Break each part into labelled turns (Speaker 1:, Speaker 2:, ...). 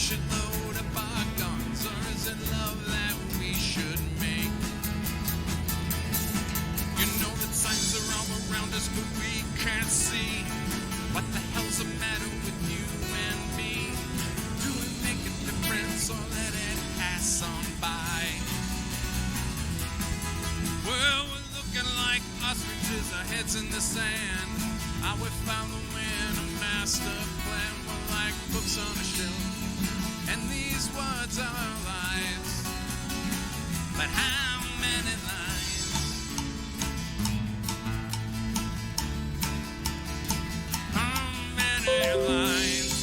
Speaker 1: should load up our guns, or is it love that we should make? You know that signs are all around us, but we can't see. What the hell's the matter with you and me? Do we make a difference or let it pass on by? Well, we're looking like ostriches, our heads in the sand. Are we following a master plan? We're like books on a shelf, and these words are our lives. But how many lines? How many lines?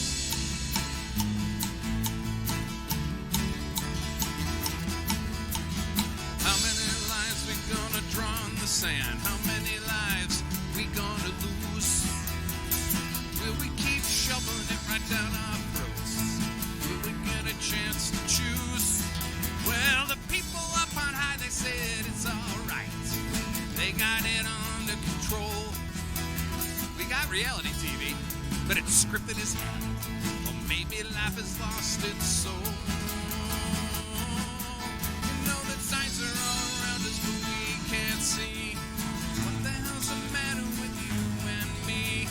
Speaker 1: How many lives we gonna draw in the sand? How many lives we gonna lose? Will we keep shoveling it right down our throats? Will we get a chance to choose? Well, the people up on high, they said it's alright. They got it under control. We got reality TV, but it's scripted as hell. Or maybe life has lost its soul. You know that signs are all around us, but we can't see. What the hell's the matter with you and me?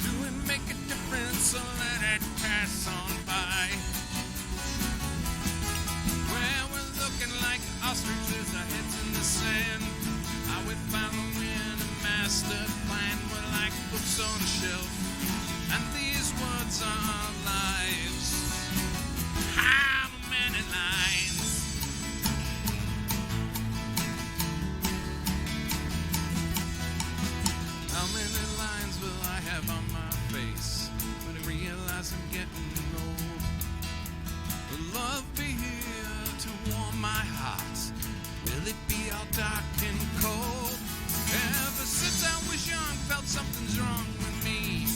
Speaker 1: Do we make a difference or let it pass on by? Well, we're looking like ostriches, our heads in the sand. Are we following a master plan? We're like books on a shelf, and these words are our lives. How many lines? How many lines will I have on my face when I realize I'm getting old? Will love be here to warm my heart? Will it be all dark and cold? Ever since I was young, felt something's wrong with me.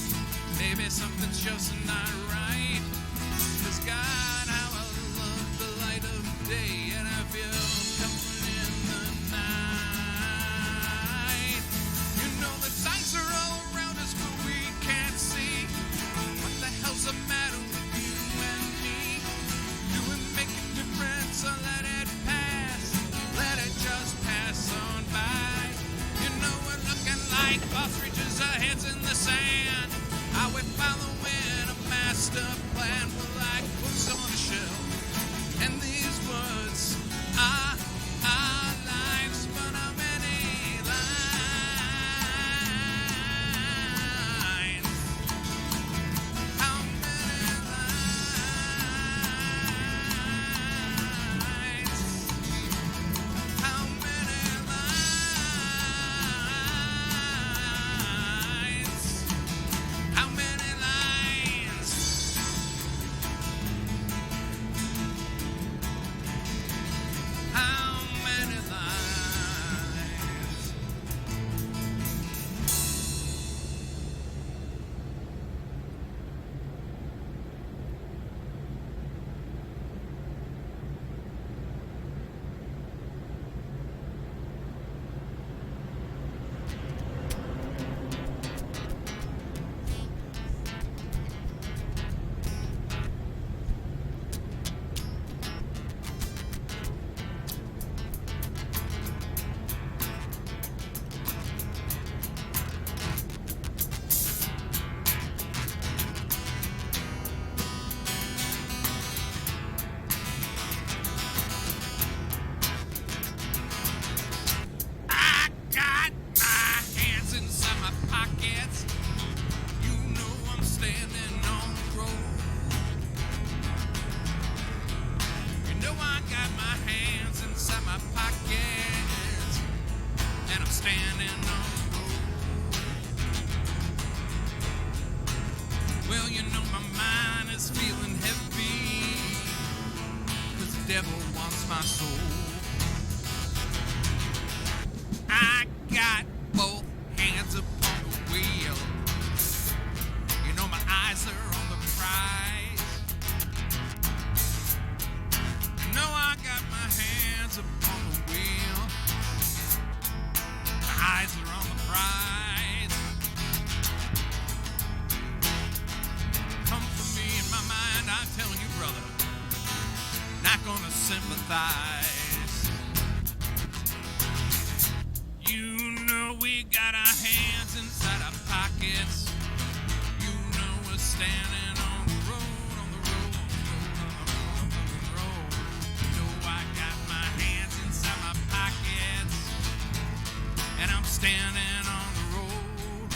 Speaker 1: Maybe something's just not right. 'Cause God, how I love the light of day, and I feel comfort in the night. You know the signs are all around us, but we can't see. What the hell's the matter with you and me? Do we make a difference or let it pass? Let it just pass on by. You know we're looking like ostriches, our heads in the sand. Are we following a master plan? We're like books on a shelf, and these words are our lives. But how many lines? How many lines? How many lines? How many lines? How many lines? I got my hands inside my pockets. You know I'm standing on the road. You know I got my hands inside my pockets, and I'm standing on the road. Well, you know my mind is feeling heavy, 'cause the devil wants my soul. I got both hands upon the wheel. You know my eyes are on the prize. You know I got my hands upon the wheel. My eyes are on the prize. Come for me in my mind, I'm telling you, brother. standing on the road.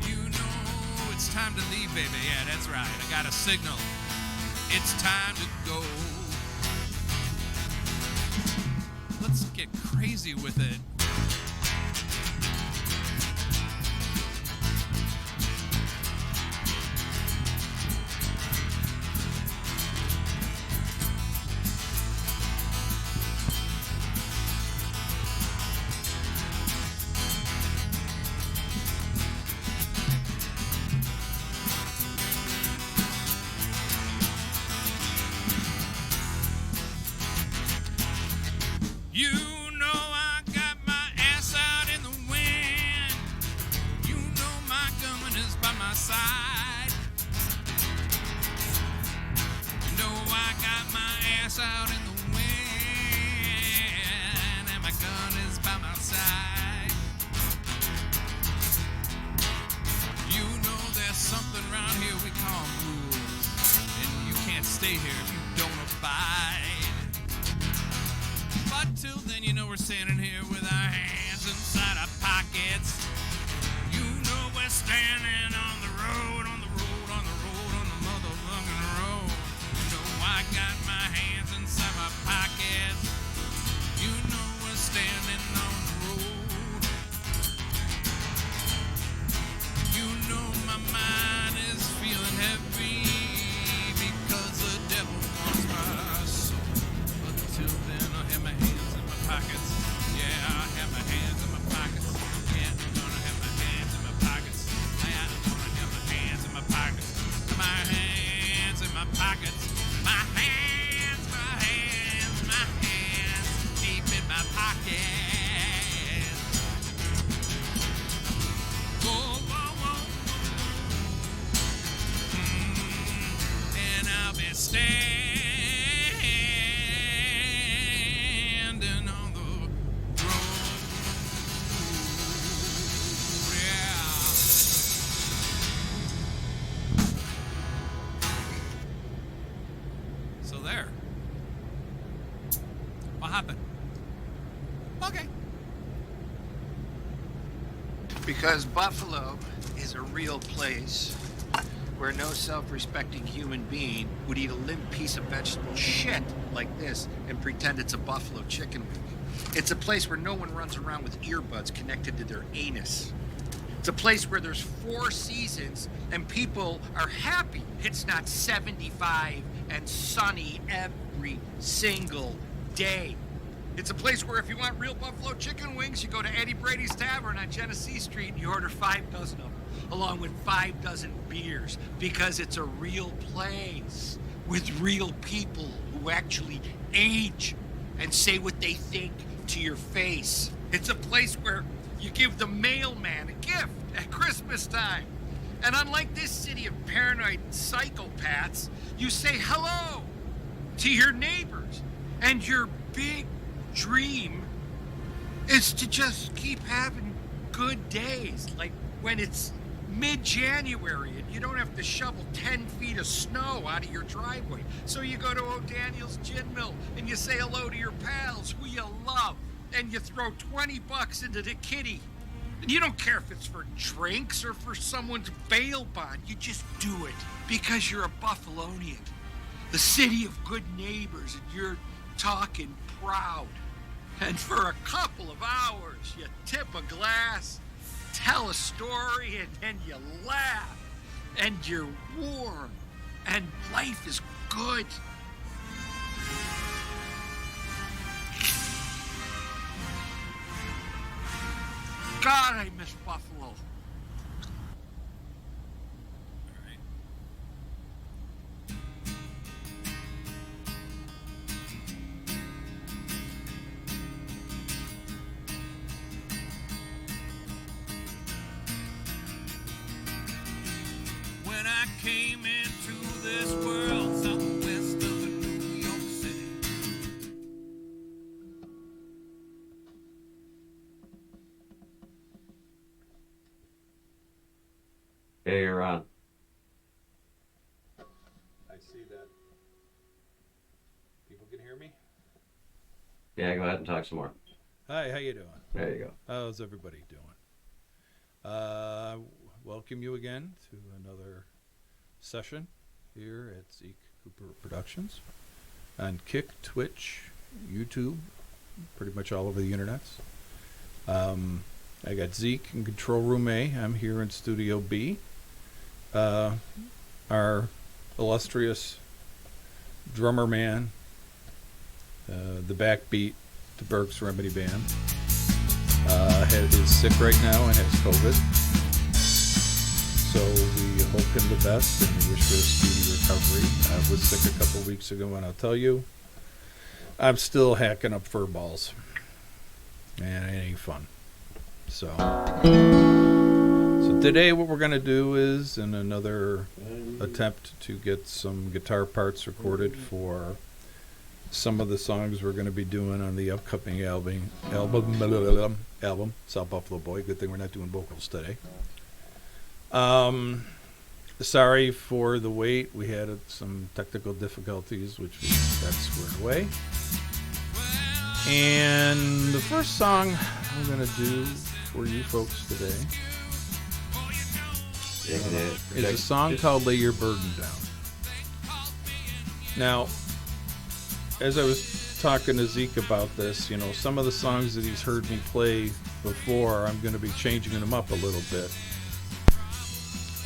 Speaker 1: You know it's time to leave, baby. Yeah, that's right. I got a signal. It's time to go. Let's get crazy with it. You know I got my ass out in the wind. You know my gun is by my side. You know I got my ass out in the wind, and my gun is by my side. You know there's something around here we call rules, and you can't stay here if you don't abide. But till then, you know we're standing here with our hands inside our pockets. You know we're standing on the road, on the road, on the road, on the motherfucking road. You know I got my hands inside my pockets. You know we're standing on the road. You know my mind is feeling heavy because the devil wants my soul. But till then, I have my hands in my pockets. Yeah, I have my hands in my pockets. Yeah, I'm gonna have my hands in my pockets. Yeah, I'm gonna have my hands in my pockets. My hands in my pockets. My hands, my hands, my hands deep in my pockets. Whoa, whoa, whoa. And I'll be standing on the road. Yeah. So there. What happened? Okay.
Speaker 2: Because Buffalo is a real place where no self-respecting human being would eat a limp piece of vegetable shit like this and pretend it's a buffalo chicken wing. It's a place where no one runs around with earbuds connected to their anus. It's a place where there's 4 seasons and people are happy it's not 75 and sunny every single day. It's a place where if you want real buffalo chicken wings, you go to Eddie Brady's Tavern on Genesee Street and you order 5 dozen of them, along with 5 dozen beers, because it's a real place with real people who actually age and say what they think to your face. It's a place where you give the mailman a gift at Christmas time. And unlike this city of paranoid psychopaths, you say hello to your neighbors. And your big dream is to just keep having good days, like when it's mid-January and you don't have to shovel 10 feet of snow out of your driveway. So you go to O'Daniel's Gin Mill and you say hello to your pals who you love, and you throw $20 into the kitty. And you don't care if it's for drinks or for someone's bail bond. You just do it because you're a Buffalonian, the city of good neighbors, and you're talking proud. And for a couple of hours, you tip a glass, tell a story, and then you laugh. And you're warm. And life is good. God, I miss Buffalo.
Speaker 1: When I came into this world southwest of New York City,
Speaker 3: Hey, you're on.
Speaker 4: I see that. People can hear me?
Speaker 3: Yeah, go ahead and talk some more.
Speaker 4: Hi, how you doing?
Speaker 3: There you go.
Speaker 4: How's everybody doing? Welcome you again to another session here at Zeke Cooper Productions on Kick, Twitch, YouTube, pretty much all over the internets. I got Zeke in Control Room A. I'm here in Studio B. Our illustrious drummer man, the backbeat to Burkes Remedy Band, is sick right now and has COVID. So we hope him the best and we wish for a speedy recovery. I was sick a couple weeks ago, and I'll tell you, I'm still hacking up fur balls, and it ain't fun. So today what we're going to do is, in another attempt to get some guitar parts recorded for some of the songs we're going to be doing on the upcoming album, South Buffalo Boy. Good thing we're not doing vocals today. Sorry for the wait. We had some technical difficulties, which we got squared away. And the first song I'm going to do for you folks today is a song called Lay Your Burden Down. Now, as I was talking to Zeke about this, you know, some of the songs that he's heard me play before, I'm going to be changing them up a little bit.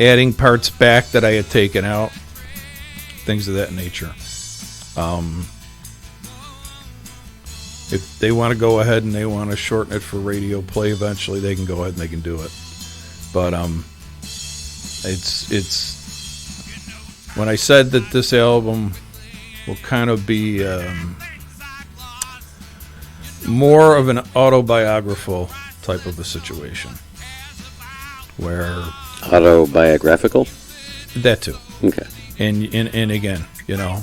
Speaker 4: Adding parts back that I had taken out, things of that nature. If they want to go ahead and they want to shorten it for radio play eventually, they can go ahead and they can do it. But it's when I said that this album will kind of be more of an autobiographical type of a situation, where
Speaker 5: autobiographical.
Speaker 4: That too.
Speaker 5: Okay.
Speaker 4: And again, you know,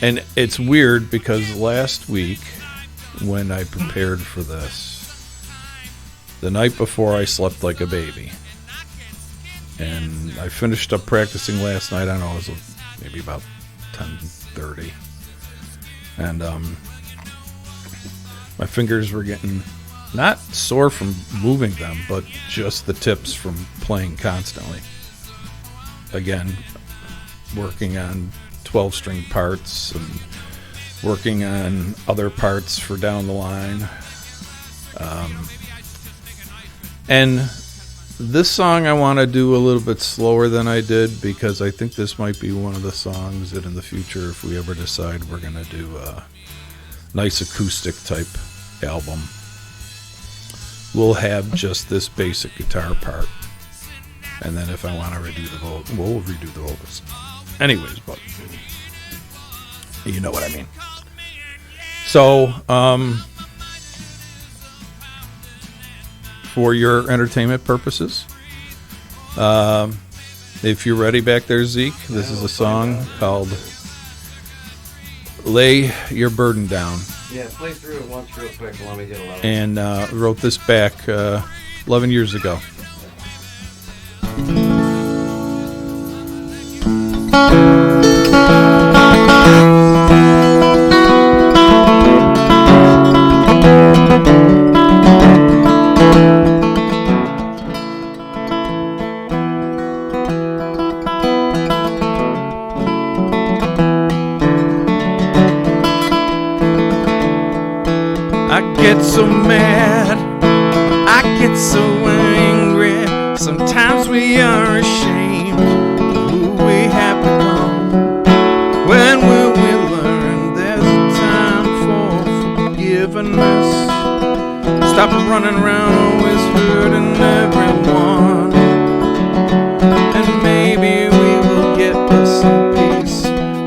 Speaker 4: and it's weird because last week when I prepared for this, the night before I slept like a baby. And I finished up practicing last night. I don't know, it was maybe about 10:30. And my fingers were getting not sore from moving them, but just the tips from playing constantly. Again, working on 12-string parts and working on other parts for down the line. And this song I want to do a little bit slower than I did, because I think this might be one of the songs that in the future, if we ever decide we're going to do a nice acoustic type album, we'll have just this basic guitar part. And then if I want to redo the vocals, we'll redo the vocals. Anyways, but you know what I mean. So, for your entertainment purposes, if you're ready back there, Zeke, this is a song called Lay Your Burden Down.
Speaker 3: Yeah, play through it once real quick and let me get a level.
Speaker 4: And wrote this back 11 years ago. I get so mad, I get so angry. Sometimes we are ashamed of who we have become. When will we learn there's a time for forgiveness? Stop running around always hurting everyone. And maybe we will get us some peace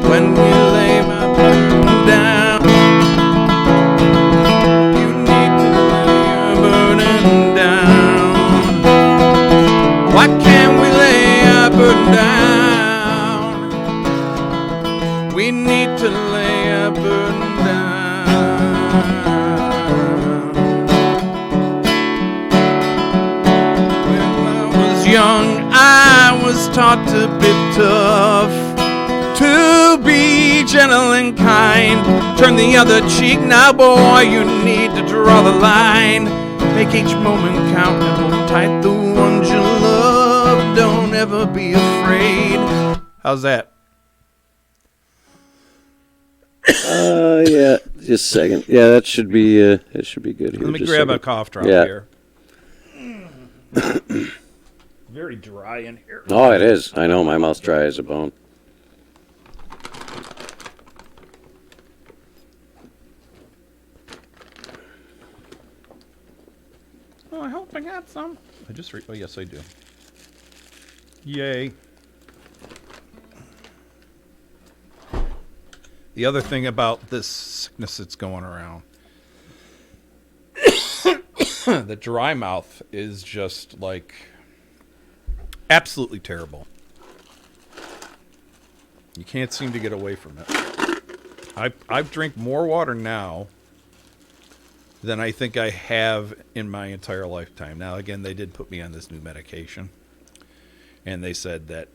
Speaker 4: when we lay my burden down. Why can't we lay our burden down? We need to lay our burden down. When I was young, I was taught to be tough, to be gentle and kind. Turn the other cheek now, boy, you need to draw the line. Make each moment count and hold tight the ones you love. Don't ever be afraid. How's that?
Speaker 5: Yeah, just a second. Yeah, that should be it should be good here.
Speaker 4: Let me
Speaker 5: Just
Speaker 4: grab a
Speaker 5: second.
Speaker 4: cough drop
Speaker 5: Yeah.
Speaker 4: here. Very dry in here.
Speaker 5: Oh, it is. I know, my mouth's dry as a bone.
Speaker 4: Oh, I hope I got some. Oh, yes, I do. Yay. The other thing about this sickness that's going around, the dry mouth is just like absolutely terrible. You can't seem to get away from it. I've drank more water now than I think I have in my entire lifetime. Now, again, they did put me on this new medication, and they said that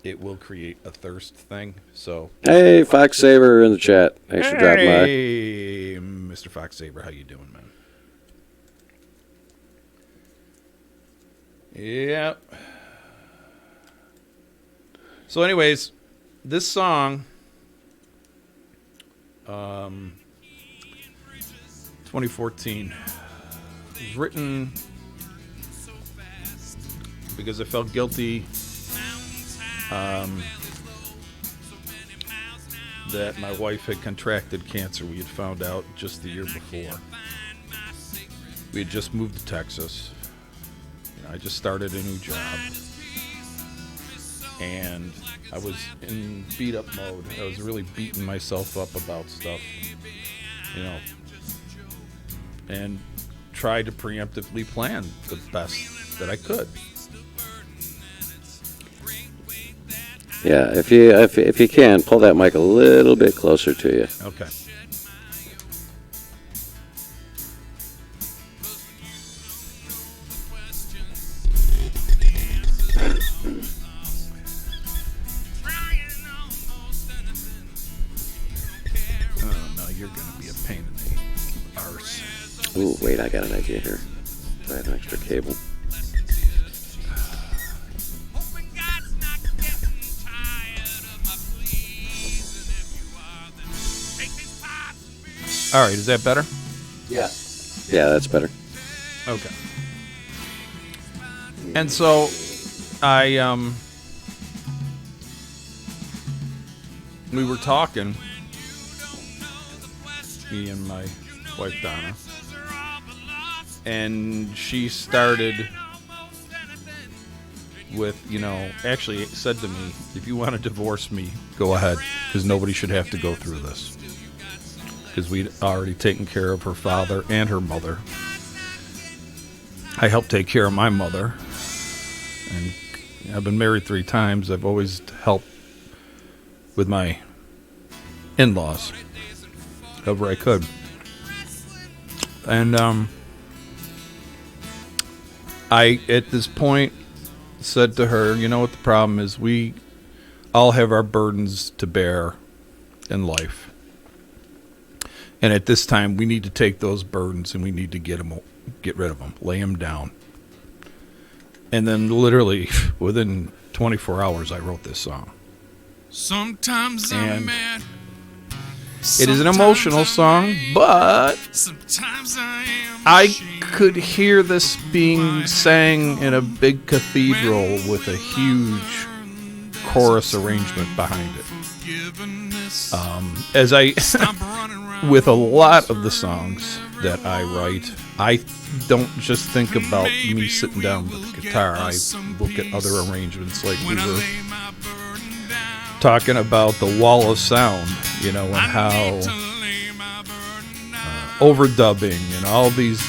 Speaker 4: it will create a thirst thing. So,
Speaker 5: Hey, Fox Saber in the chat. Thanks for dropping by.
Speaker 4: hey, Mr. Fox Saber, how you doing, man? Yep. So, anyways, this song, 2014, was written because I felt guilty that my wife had contracted cancer. We had found out just the year before. We had just moved to Texas. I just started a new job, and I was in beat up mode. I was really beating myself up about stuff, and tried to preemptively plan the best that I could.
Speaker 5: Yeah, if you can, pull that mic a little bit closer to you.
Speaker 4: Okay. Oh, no, you're going to be a pain in the arse.
Speaker 5: Ooh, wait, I got an idea here. I have an extra cable.
Speaker 4: All right, is that better?
Speaker 5: Yeah. Yeah, that's better.
Speaker 4: Okay. And so we were talking, me and my wife Donna, and she started with, actually said to me, if you want to divorce me, go ahead, because nobody should have to go through this. Because we'd already taken care of her father and her mother. I helped take care of my mother. And I've been married 3 times. I've always helped with my in-laws, however I could. And I, at this point, said to her, you know what the problem is? We all have our burdens to bear in life. And at this time, we need to take those burdens and we need to get rid of them, lay them down. And then literally within 24 hours, I wrote this song.
Speaker 1: Sometimes I'm mad.
Speaker 4: It is an emotional song, but
Speaker 1: Sometimes
Speaker 4: I could hear this being sang in a big cathedral with a huge chorus arrangement behind it. As I, with a lot of the songs that I write, I don't just think about me sitting down with the guitar. I look at other arrangements, like we were talking about the wall of sound, and how overdubbing and all these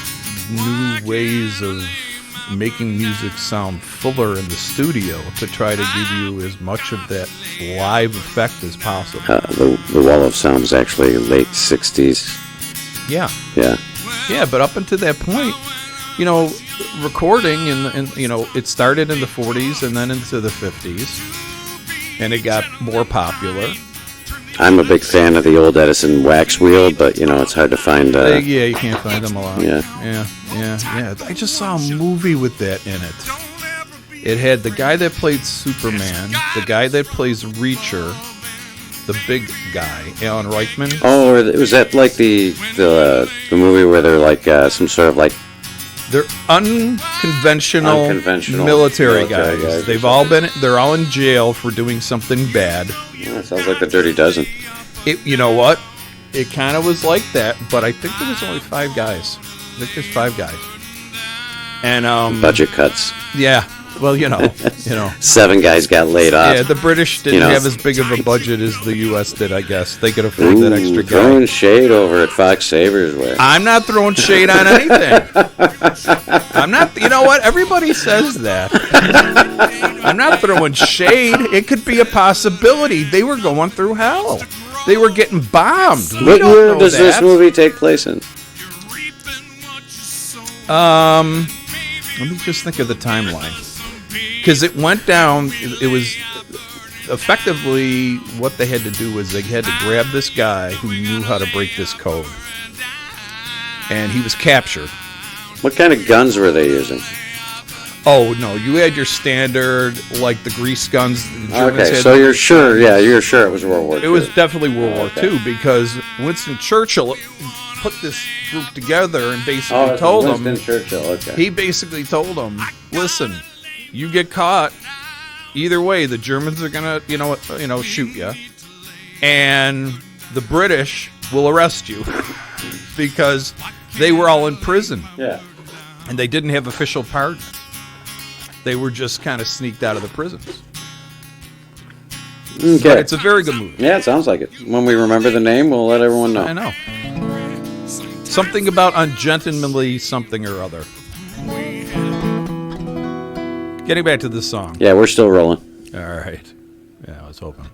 Speaker 4: new ways of making music sound fuller in the studio to try to give you as much of that live effect as possible.
Speaker 5: The wall of sound is actually late 60s.
Speaker 4: Yeah.
Speaker 5: Yeah.
Speaker 4: Yeah, but up until that point, recording it started in the 40s and then into the 50s, and it got more popular.
Speaker 5: I'm a big fan of the old Edison wax wheel, but it's hard to find.
Speaker 4: Yeah, you can't find them a lot.
Speaker 5: Yeah.
Speaker 4: Yeah. I just saw a movie with that in it. It had the guy that played Superman, the guy that plays Reacher, the big guy, Alan Rickman.
Speaker 5: Oh, was that like the movie where they're like some sort of like
Speaker 4: they're unconventional military guys. They're all in jail for doing something bad.
Speaker 5: Yeah, sounds like the Dirty Dozen.
Speaker 4: You know what? It kind of was like that, but I think there was only 5 guys. I think there's 5 guys. And
Speaker 5: budget cuts.
Speaker 4: Yeah. Well,
Speaker 5: 7 guys got laid off.
Speaker 4: Yeah, the British didn't have as big of a budget as the U.S. did, I guess. They could afford that extra guy.
Speaker 5: Throwing shade over at Fox Sabres way.
Speaker 4: I'm not throwing shade on anything. I'm not. You know what? Everybody says that. I'm not throwing shade. It could be a possibility. They were going through hell. They were getting bombed.
Speaker 5: What year does this movie take place in?
Speaker 4: Let me just think of the timeline. Because it went down, it was effectively what they had to do was they had to grab this guy who knew how to break this code. And he was captured.
Speaker 5: What kind of guns were they using?
Speaker 4: Oh, no, you had your standard, like the grease guns. The Germans
Speaker 5: okay,
Speaker 4: had.
Speaker 5: so you're sure it was World War II.
Speaker 4: It was definitely World War II because Winston Churchill put this group together and basically told them.
Speaker 5: Winston Churchill, okay.
Speaker 4: He basically told them, listen, you get caught, either way, the Germans are gonna, shoot you, and the British will arrest you because they were all in prison.
Speaker 5: Yeah.
Speaker 4: And they didn't have official pardon. They were just kind of sneaked out of the prisons.
Speaker 5: Okay.
Speaker 4: But it's a very good movie.
Speaker 5: Yeah, it sounds like it. When we remember the name, we'll let everyone know.
Speaker 4: I know. Something about ungentlemanly something or other. Getting back to this song.
Speaker 5: Yeah, we're still rolling.
Speaker 4: All right. Yeah, I was hoping.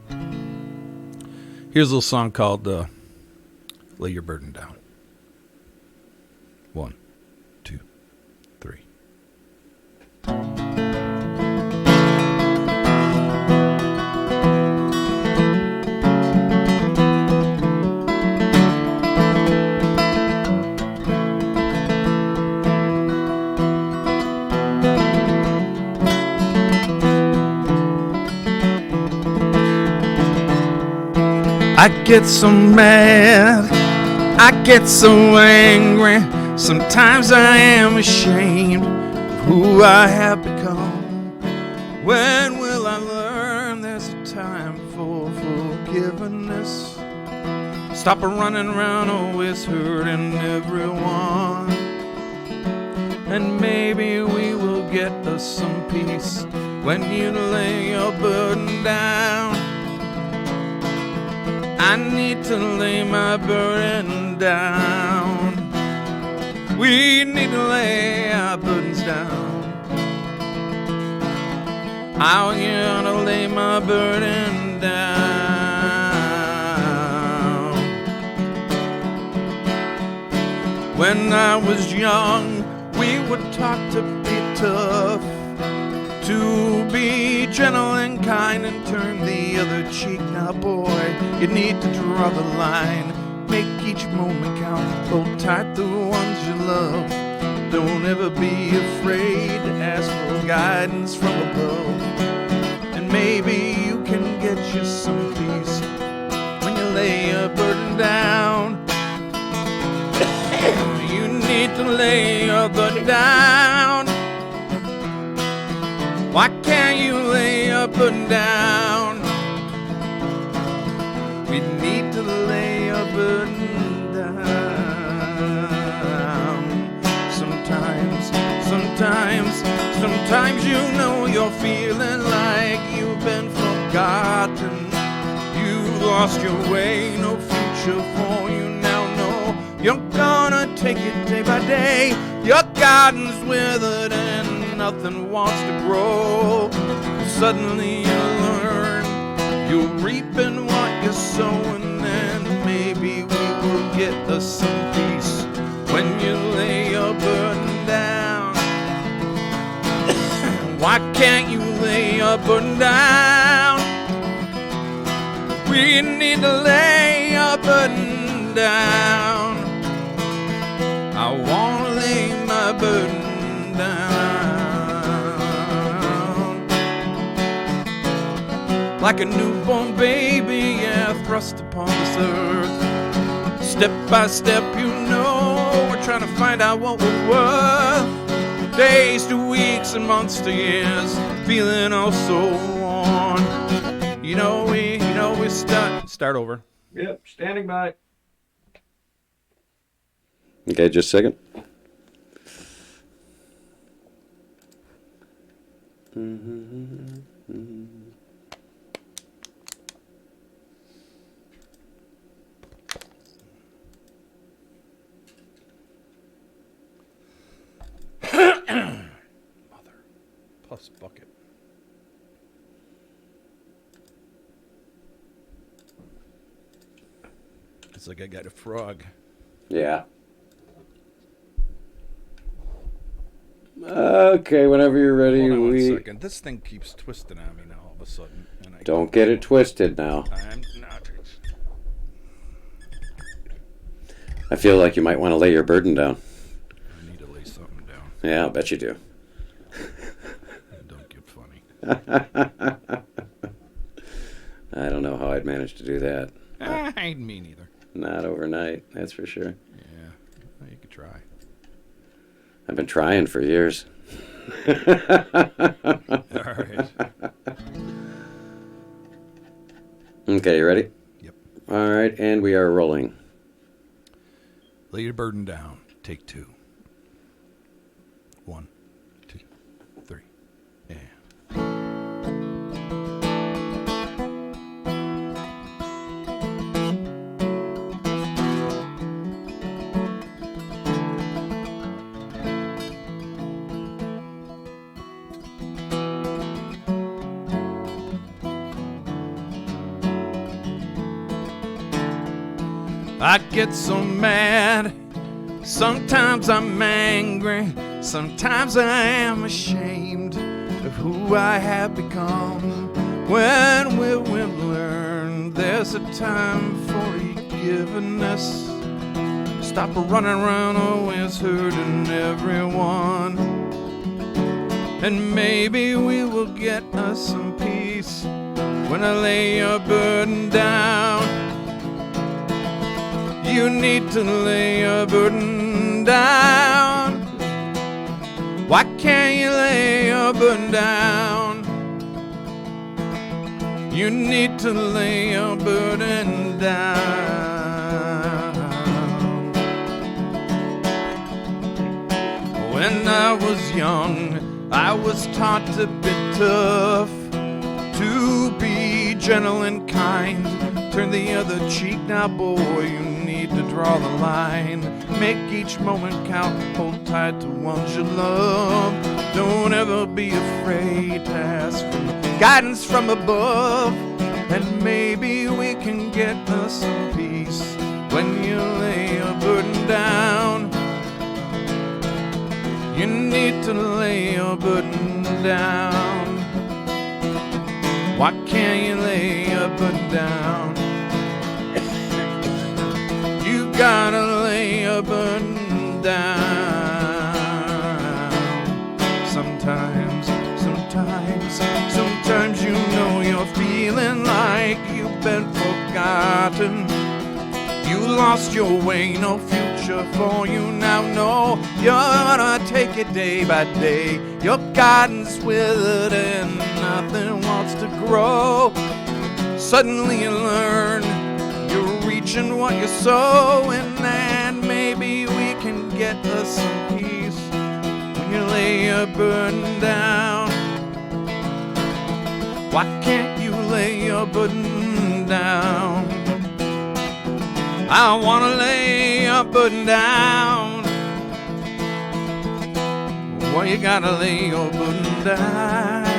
Speaker 4: Here's a little song called Lay Your Burden Down. 1, 2, 3. I get so mad, I get so angry. Sometimes I am ashamed of who I have become. When will I learn there's a time for forgiveness? Stop running around always hurting everyone. And maybe we will get us some peace when you lay your burden down. I need to lay my burden down. We need to lay our burdens down. I'm gonna lay my burden down. When I was young, we were taught to be tough, to be gentle and kind and turn the other cheek. Now boy, you need to draw the line, make each moment count, hold tight the ones you love. Don't ever be afraid to ask for guidance from above. And maybe you can get you some peace when you lay your burden down. You need to lay your burden down. Why can't you lay your burden down? We need to lay your burden down. Sometimes you know you're feeling like you've been forgotten. You've lost your way, no future for you now. No, you're gonna take it day by day. Your garden's withered and nothing wants to grow. Suddenly you learn you're reaping what you're sowing, and maybe we will get us some peace when you lay your burden down. Why can't you lay your burden down? We need to lay our burden down. I wanna lay my burden down. Like a newborn baby, yeah, thrust upon this earth. Step by step, you know, we're trying to find out what we're worth. Days to weeks and months to years, feeling all so worn. You know we start over.
Speaker 3: Yep, standing by.
Speaker 5: Okay, just a second.
Speaker 4: Mother. Plus bucket. It's like I got a frog.
Speaker 5: Yeah. Okay, whenever you're ready,
Speaker 4: Hold on one
Speaker 5: we
Speaker 4: second. This thing keeps twisting on me now all of a sudden. And I
Speaker 5: don't get it twisted now.
Speaker 4: I'm not.
Speaker 5: I feel like you might want to lay your burden down.
Speaker 4: I need to lay something down.
Speaker 5: Yeah, I'll bet you do.
Speaker 4: Don't get funny.
Speaker 5: I don't know how I'd manage to do that.
Speaker 4: Me neither.
Speaker 5: Not overnight, that's for sure.
Speaker 4: Yeah, well, you could try.
Speaker 5: I've been trying for years.
Speaker 4: All right.
Speaker 5: Okay, you ready?
Speaker 4: Yep.
Speaker 5: All right, and we are rolling.
Speaker 4: Lay your burden down. Take 2. 1, 2, 3. Yeah. I get so mad. Sometimes I'm angry. Sometimes I am ashamed of who I have become. When will we learn there's a time for forgiveness? Stop running around always hurting everyone. And maybe we will get us some peace when I lay your burden down. You need to lay your burden down. Why can't you lay your burden down? You need to lay your burden down. When I was young, I was taught to be tough, to be gentle and kind. Turn the other cheek now, boy, you need to draw the line. Make each moment count, hold tight to ones you love. Don't ever be afraid to ask for guidance from above. And maybe we can get us some peace when you lay your burden down. You need to lay your burden down. Why can't you lay your burden down? You gotta lay your burden down. Sometimes you know you're feeling like you've been forgotten. You lost your way, no future for you now. No, you're gonna take it day by day. Your garden's withered and nothing wants to grow. Suddenly you learn you're reaching what you're sowing, and maybe we can get us some peace when you lay your burden down. Why can't you lay your burden down? I wanna lay your burden down. Well, you gotta lay your burden down.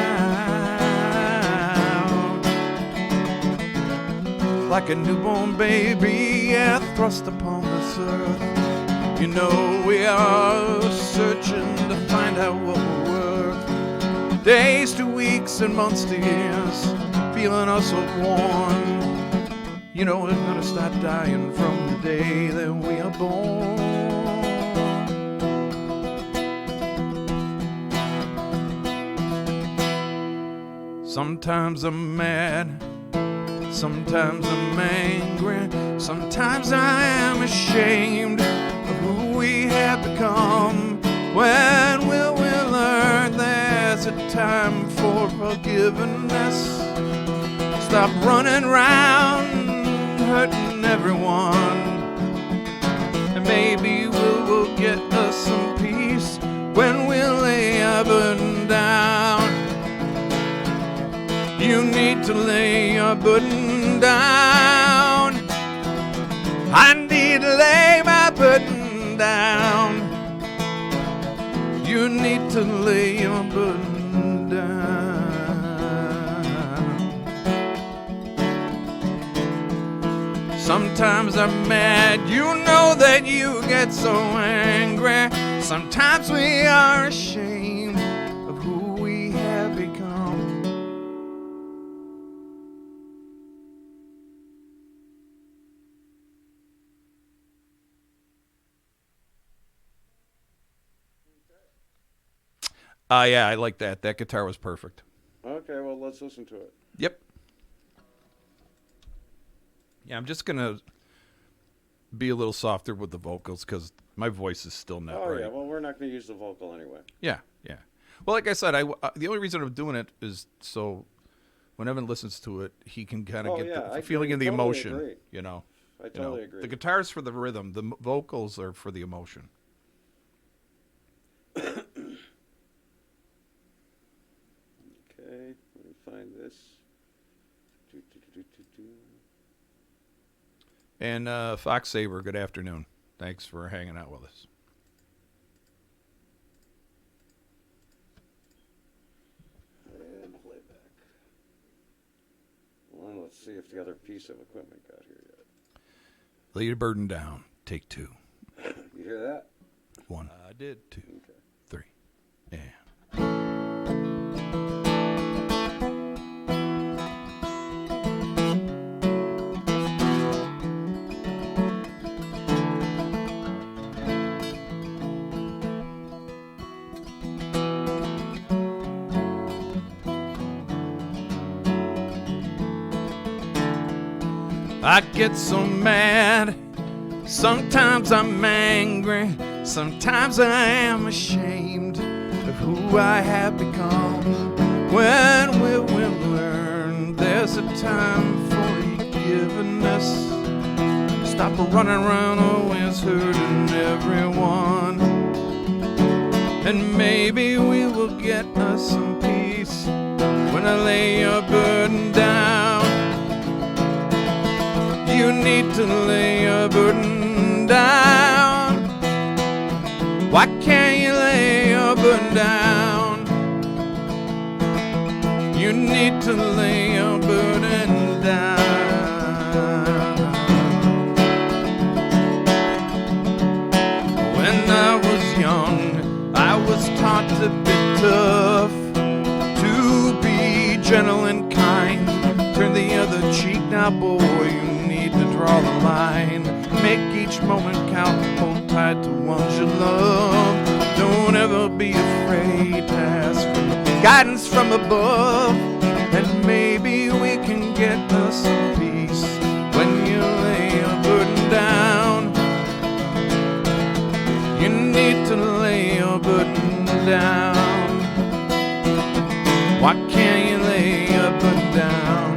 Speaker 4: Like a newborn baby, yeah, thrust upon this earth. You know we are searching to find out what we're worth. Days to weeks and months to years, feeling us so worn. You know we're gonna start dying from the day that we are born. Sometimes I'm mad, sometimes I'm angry, sometimes I am ashamed of who we have become. When will we learn there's a time for forgiveness? Stop running around hurting everyone, and maybe we'll get us some peace when we lay our burden down. You need to lay your burden down. I need to lay my burden down. You need to lay your burden down. Sometimes I'm mad, you know that you get so angry. Sometimes we are ashamed of who we have become. Yeah, I like that. That guitar was perfect.
Speaker 5: Okay, well, let's listen to it.
Speaker 4: Yep. Yeah, I'm just going to be a little softer with the vocals because my voice is still not right.
Speaker 5: Yeah, well, we're not going to use the vocal anyway.
Speaker 4: Yeah. Well, like I said, the only reason I'm doing it is so when Evan listens to it, he can kind of get the feeling and the emotion.
Speaker 5: Agree.
Speaker 4: You know?
Speaker 5: I totally agree.
Speaker 4: The guitar's for the rhythm. The vocals are for the emotion.
Speaker 5: Okay, let me find this.
Speaker 4: And Fox Saber, good afternoon. Thanks for hanging out with us.
Speaker 5: And playback. Well, let's see if the other piece of equipment got here yet.
Speaker 4: Lay your burden down. Take 2.
Speaker 5: You hear that?
Speaker 4: 1. I did. 2.
Speaker 5: Okay.
Speaker 4: 3. Yeah. I get so mad, sometimes I'm angry, sometimes I am ashamed of who I have become. When will we learn there's a time for forgiveness? Stop running around always hurting everyone, and maybe we will get us some peace when I lay your burden down. You need to lay your burden down. Why can't you lay your burden down? You need to lay your burden down. When I was young, I was taught to be tough, to be gentle and kind. Turn the other cheek now, boy, you need to draw the line. Make each moment count, hold tight to ones you love. Don't ever be afraid to ask for guidance from above, and maybe we can get us some peace when you lay your burden down. You need to lay your burden down. Why can't you lay your burden down?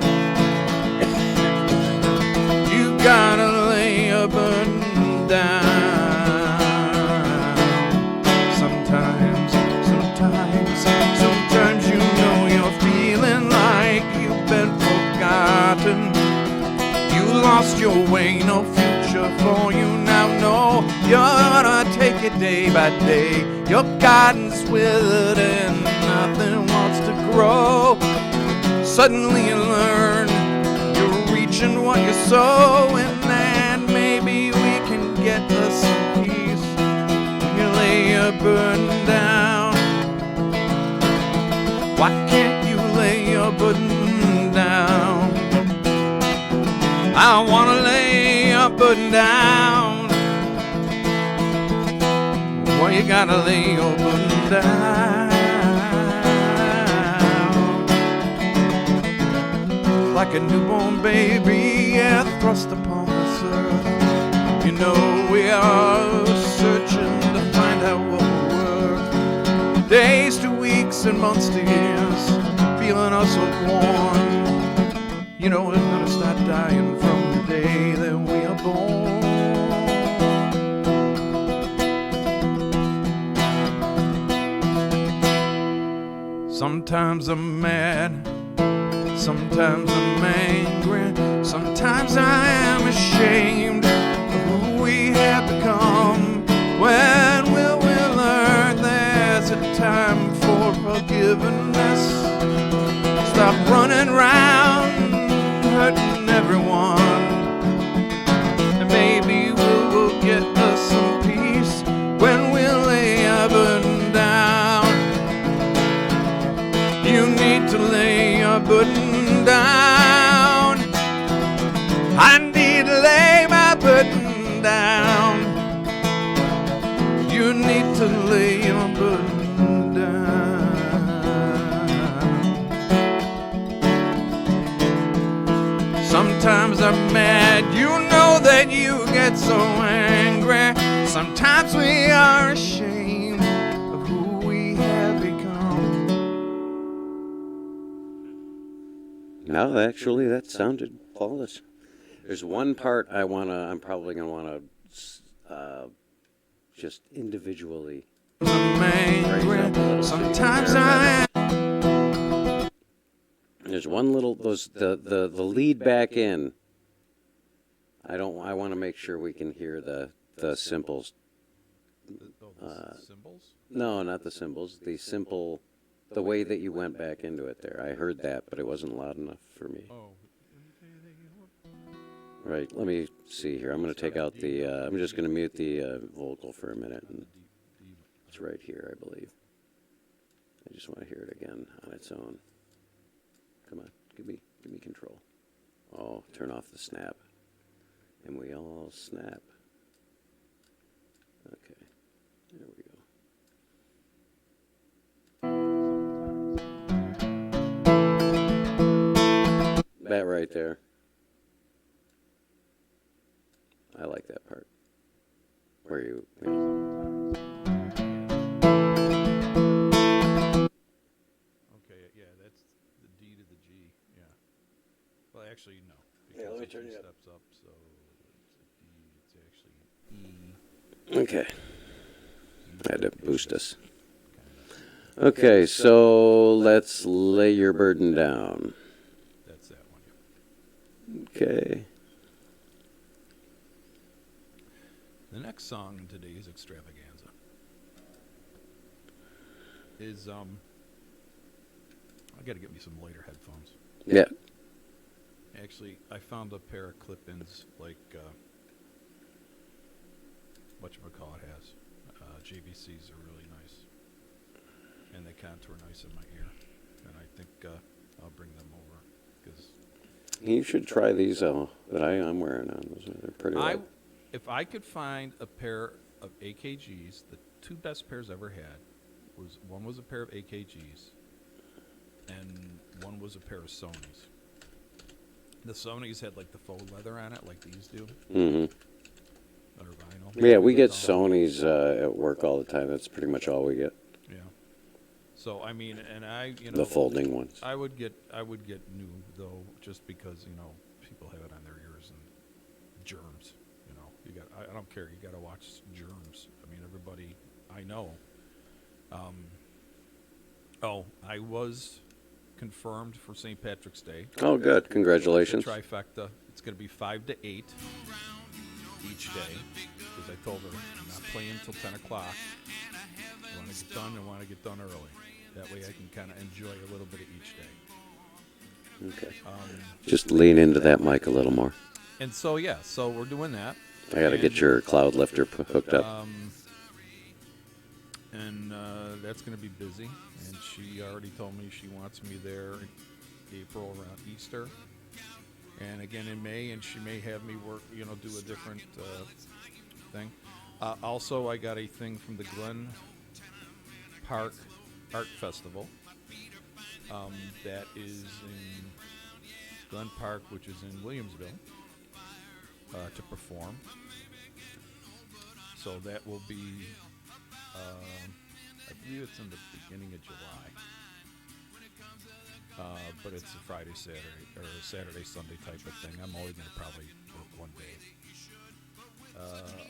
Speaker 4: Gotta lay your burden down. Sometimes you know you're feeling like you've been forgotten. You lost your way, no future for you now. No, you're gonna take it day by day. Your garden's withered and nothing wants to grow. Suddenly you learn reaching what you're sowing, and maybe we can get us some peace when you lay your burden down. Why can't you lay your burden down? I wanna lay your burden down. Well, you gotta lay your burden down. Like a newborn baby, yeah, thrust upon this earth. You know we are searching to find out what we're worth. Days to weeks and months to years, feeling us so worn. You know we're gonna start dying from the day that we are born. Sometimes I'm mad, sometimes I'm angry, sometimes I am ashamed of who we have become. When will we learn there's a time for forgiveness? Stop running round, hurting everyone, and maybe we'll get us some peace when we lay our burden down. You need to lay your burden down. I need to lay my burden down. You need to lay your burden down. Sometimes I'm mad, you know that you get so angry. Sometimes we are ashamed of who we have become.
Speaker 5: No, actually, that sounded flawless. There's one part I'm probably gonna wanna just individually.
Speaker 4: I'm angry. Sometimes I am.
Speaker 5: There's one little the lead back in. I want to make sure we can hear the cymbals.
Speaker 4: Symbols?
Speaker 5: No, not the cymbals. The way that you went back into it there. I heard that, but it wasn't loud enough for me.
Speaker 4: Oh.
Speaker 5: Right. Let me see here. I'm going to take out the. I'm just going to mute the vocal for a minute. And it's right here, I believe. I just want to hear it again on its own. Come on, give me control. Oh, turn off the snap, and we all snap. Okay, there we go. That right there. I like that part. Where you know.
Speaker 4: Okay, yeah, that's the D to the G, yeah. Well, actually, no.
Speaker 5: Yeah, let me turn
Speaker 4: it
Speaker 5: it up.
Speaker 4: steps up, so it's actually E.
Speaker 5: Okay. I had to boost us. Okay, so let's lay your burden down.
Speaker 4: That's that one, yeah.
Speaker 5: Okay.
Speaker 4: The next song in today's extravaganza is I got to get me some lighter headphones.
Speaker 5: Yeah.
Speaker 4: Actually, I found a pair of clip-ins like whatchamacallit has. JVCs are really nice, and they contour nice in my ear. And I think I'll bring them over because
Speaker 5: You should try these that I'm wearing on. They're pretty light.
Speaker 4: If I could find a pair of AKGs, the two best pairs I ever had one was a pair of AKGs, and one was a pair of Sonys. The Sonys had like the faux leather on it, like these do.
Speaker 5: Mm-hmm.
Speaker 4: Or vinyl.
Speaker 5: Yeah, we get Sonys at work all the time. That's pretty much all we get.
Speaker 4: Yeah. So I mean, and
Speaker 5: The folding ones.
Speaker 4: I would get new though, just because people have it on their ears and germs. I don't care. You got to watch germs. I mean, everybody I know. I was confirmed for St. Patrick's Day.
Speaker 5: Oh, good. Congratulations.
Speaker 4: The trifecta. It's going to be 5 to 8 each day, because I told her I'm not playing until 10 o'clock. I want to get done. I want to get done early. That way I can kind of enjoy a little bit of each day.
Speaker 5: Okay. Just lean into that mic a little more.
Speaker 4: And so, yeah, so we're doing that.
Speaker 5: I got to get your cloud lifter hooked up.
Speaker 4: And that's going to be busy. And she already told me she wants me there in April around Easter. and again in May, and she may have me work, do a different thing. Also, I got a thing from the Glen Park Art Festival. That is in Glen Park, which is in Williamsville, to perform. So that will be, I believe it's in the beginning of July. But it's a Friday, Saturday, or a Saturday, Sunday type of thing. I'm only going to probably work one day.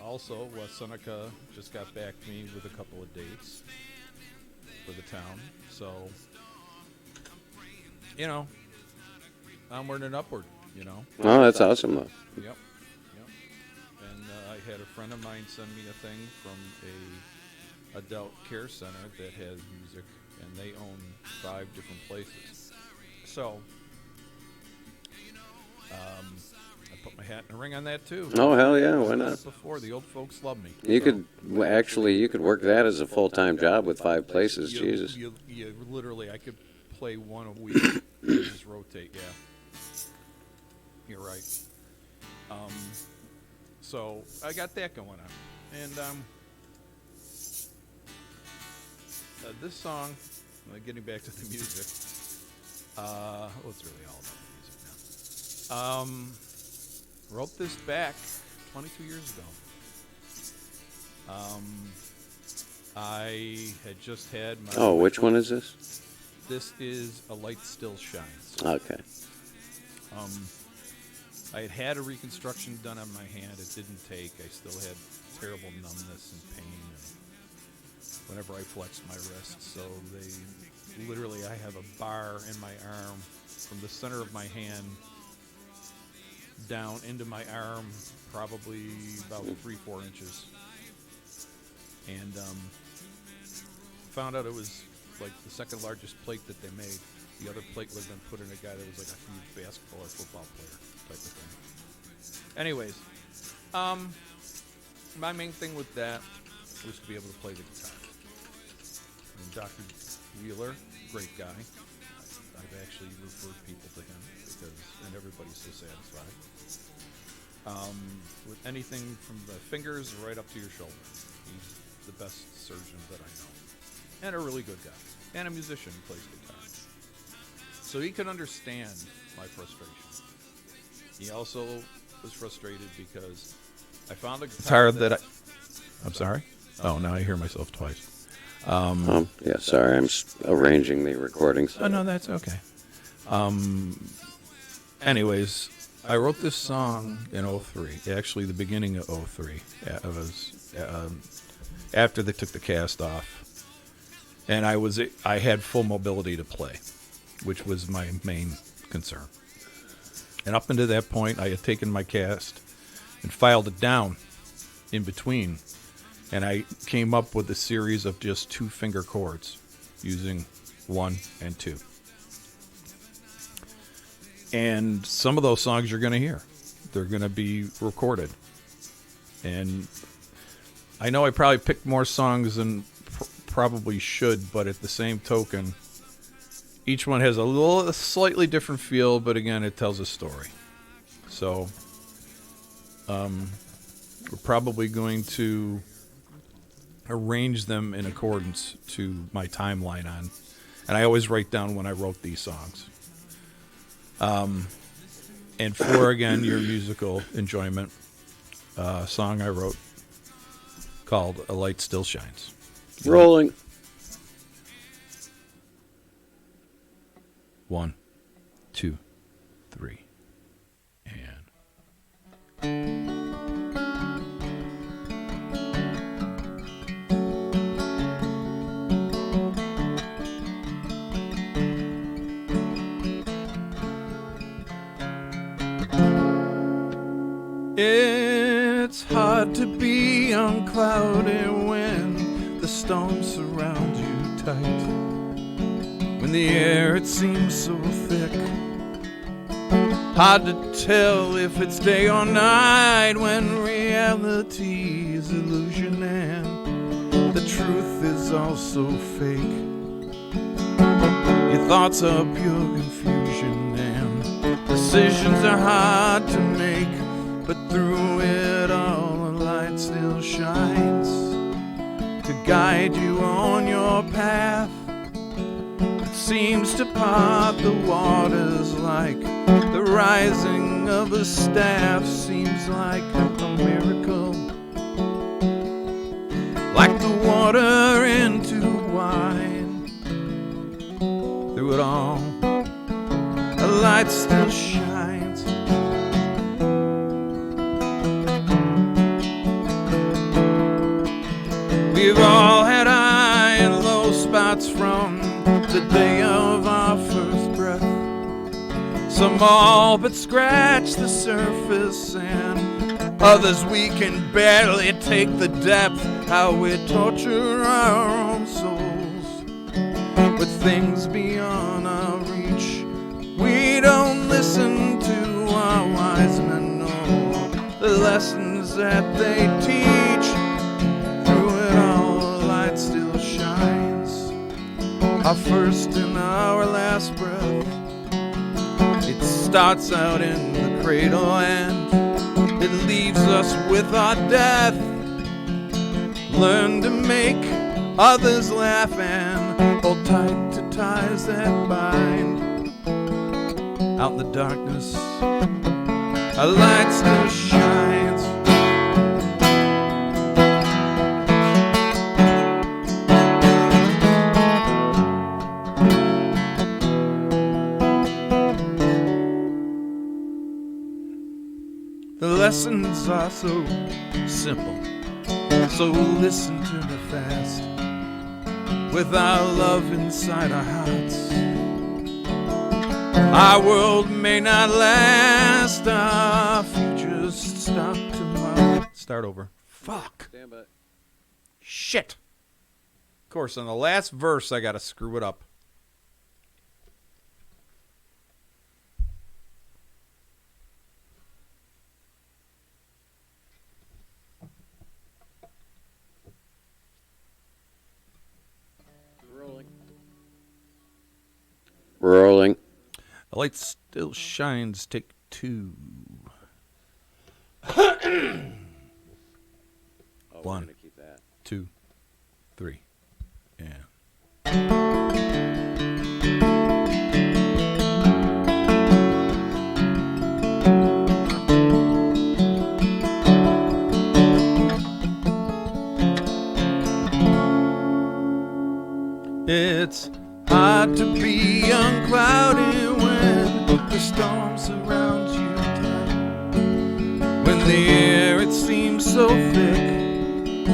Speaker 4: Also, West Seneca just got back to me with a couple of dates for the town. So, onward and upward,
Speaker 5: Oh, that's awesome, though.
Speaker 4: Yep. And I had a friend of mine send me a thing from a adult care center that has music, and they own 5 different places. So, I put my hat in the ring on that too.
Speaker 5: Oh, hell yeah, why not?
Speaker 4: Before, the old folks love me.
Speaker 5: You could work that as a full-time job with 5 places. Jesus.
Speaker 4: You literally, I could play one a week and just rotate. Yeah, you're right. So I got that going on, and this song, getting back to the music. It's really all about the music now. Wrote this back 22 years ago. I had just had my...
Speaker 5: Oh, which one is this?
Speaker 4: This is A Light Still Shines.
Speaker 5: Okay.
Speaker 4: I had a reconstruction done on my hand. It didn't take. I still had terrible numbness and pain whenever I flexed my wrist. So literally, I have a bar in my arm from the center of my hand down into my arm, probably about 3-4 inches. And found out it was like the second largest plate that they made. The other plate would have been put in a guy that was like a huge basketball or football player type of thing. Anyways, my main thing with that was to be able to play the guitar. And Dr. Wheeler, great guy. I've actually referred people to him and everybody's so satisfied. With anything from the fingers right up to your shoulder. He's the best surgeon that I know. And a really good guy. And a musician who plays guitar. So he could understand my frustration. He also was frustrated because I found a guitar that I'm sorry? Oh, now I hear myself twice.
Speaker 5: Yeah, sorry, I'm arranging the recording. So.
Speaker 4: Oh, no, that's okay. Anyways, I wrote this song in 03, actually the beginning of 03. It was after they took the cast off. And I had full mobility to play, which was my main concern. And up until that point, I had taken my cast and filed it down in between. And I came up with a series of just 2-finger chords using 1 and 2. And some of those songs you're going to hear. They're going to be recorded. And I know I probably picked more songs than probably should, but at the same token, each one has a slightly different feel, but again, it tells a story. So, we're probably going to arrange them in accordance to my timeline on, and I always write down when I wrote these songs. And for, again, your musical enjoyment, a song I wrote called A Light Still Shines.
Speaker 5: Rolling.
Speaker 4: 1, 2, 3, and... It's hard to be unclouded when the storms surround you tight. When the air, it seems so thick. Hard to tell if it's day or night, when reality is illusion and the truth is also fake. Your thoughts are pure confusion and Decisions are hard to make, but through it all, the light still shines to guide you on your path. It seems to part the waters like the rising of a staff. Seems like a miracle, like the water into wine. Through it all, the light still shines. We've all had high and low spots from the day of our first breath. Some all but scratch the surface, and others we can barely take the depth. How we torture our own souls with things beyond our reach. We don't listen to our wise men, no, the lessons that they teach. Through it all, the light still shines. Our first and our last breath. It starts out in the cradle and it leaves us with our death. Learn to make others laugh and hold tight to ties that bind. Out in the darkness, a light still shines. The lessons are so simple, so listen to me fast. With our love inside our hearts, our world may not last. Our futures stop tomorrow. Start over. Fuck.
Speaker 5: Stand by.
Speaker 4: Shit. Of course, on the last verse, I gotta screw it up.
Speaker 5: Rolling.
Speaker 4: The light still shines. Take 2.
Speaker 5: Oh, we're
Speaker 4: 1,
Speaker 5: gonna keep that.
Speaker 4: 2, 3, and. It's hard to be unclouded when the storm surrounds you tight. When the air, it seems so thick.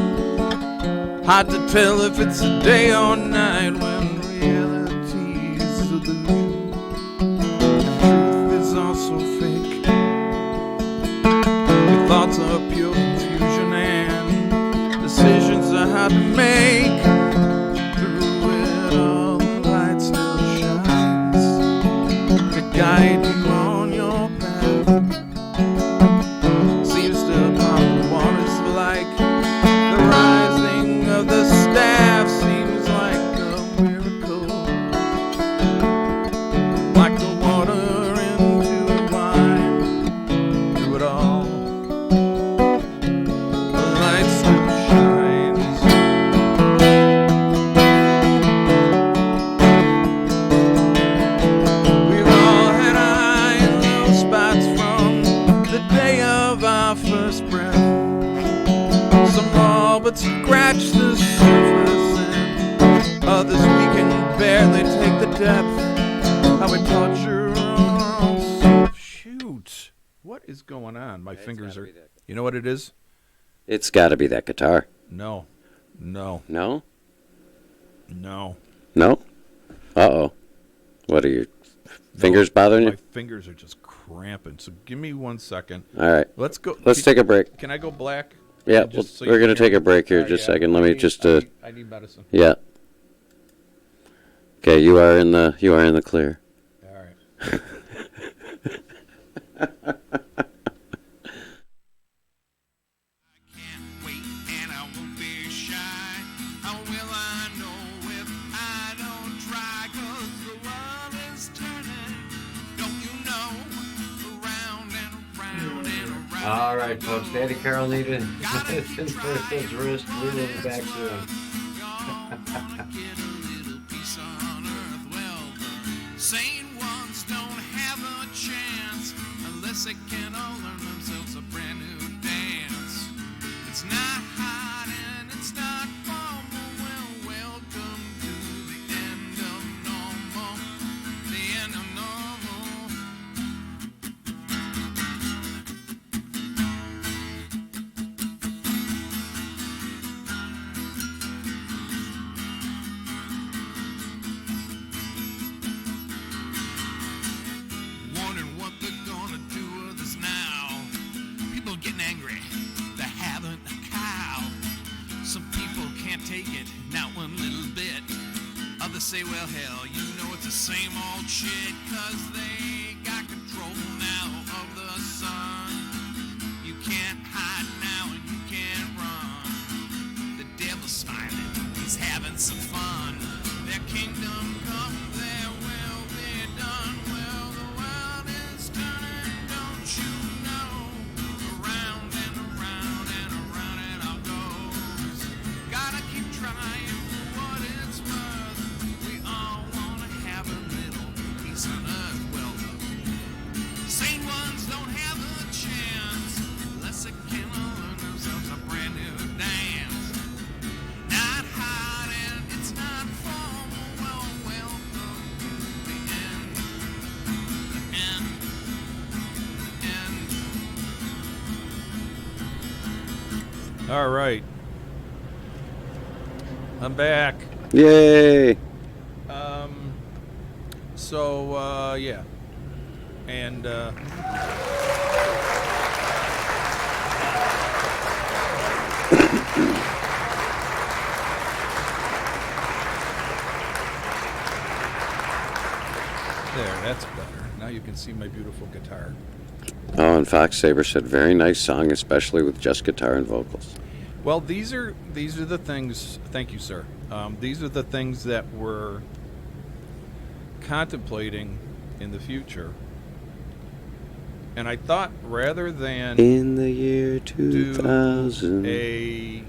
Speaker 4: Hard to tell if it's a day or night when reality's illusion. The truth is also fake. Your thoughts are pure confusion and decisions are hard to make. Guide you on your path. Seems to pop the waters like the rising of the staff. Seems like a miracle, like the water into wine. Through it all, the light still shines. First breath. Some all but scratch the surface, and others we can barely take the depth. How we torture ourselves. Shoot, what is going on? My fingers are. You know what it is?
Speaker 5: It's got to be that guitar.
Speaker 4: No.
Speaker 5: No?
Speaker 4: No.
Speaker 5: No? Uh-oh. What are your fingers bothering you?
Speaker 4: My fingers are just cramping. So give me 1 second.
Speaker 5: All right.
Speaker 4: Let's go.
Speaker 5: Let's take a break.
Speaker 4: Can I go black?
Speaker 5: Yeah, we're going to take a break here just a second. Let me just
Speaker 4: I need medicine.
Speaker 5: Yeah. Okay, you are in the clear.
Speaker 4: All right.
Speaker 1: Can't wait and I won't be shy. How will I know if I don't try? 'Cause the world is turning. Don't you know?
Speaker 3: All right, folks. Daddy Carl needed medicine for his wrist. We will be back soon.
Speaker 1: Get a little peace on earth. Well, the sane ones don't have a chance unless they can all learn themselves a brand new dance. It's not hot and it's not formal. Well, welcome to the end of normal. The end of normal. Wondering what they're gonna do with us now. People getting angry, they haven't a cow. Some people can't take it, not one little bit. Others say, well, hell, you know it's the same old shit, 'cause they got control now of the sun. You can't hide now and you can't run. The devil's smiling, he's having some fun. Their kingdom come, their will be done. Well, the world is turning, don't you know? Around and around and around it all goes. Gotta keep trying for what it's worth. We all wanna have a little peace on earth. Well, the sane ones don't have a chance unless they can learn themselves a brand new dance. Not hot and it's not formal. Well, welcome to the end. The end. The end.
Speaker 4: All right. I'm back.
Speaker 5: Yay!
Speaker 4: So, yeah. And, there, that's better. Now you can see my beautiful guitar.
Speaker 5: Oh, and Fox Saber said, very nice song, especially with just guitar and vocals.
Speaker 4: Well, these are the things. Thank you, sir. These are the things that we're contemplating in the future. And I thought rather than
Speaker 5: In the year
Speaker 4: do
Speaker 5: 2000.
Speaker 4: a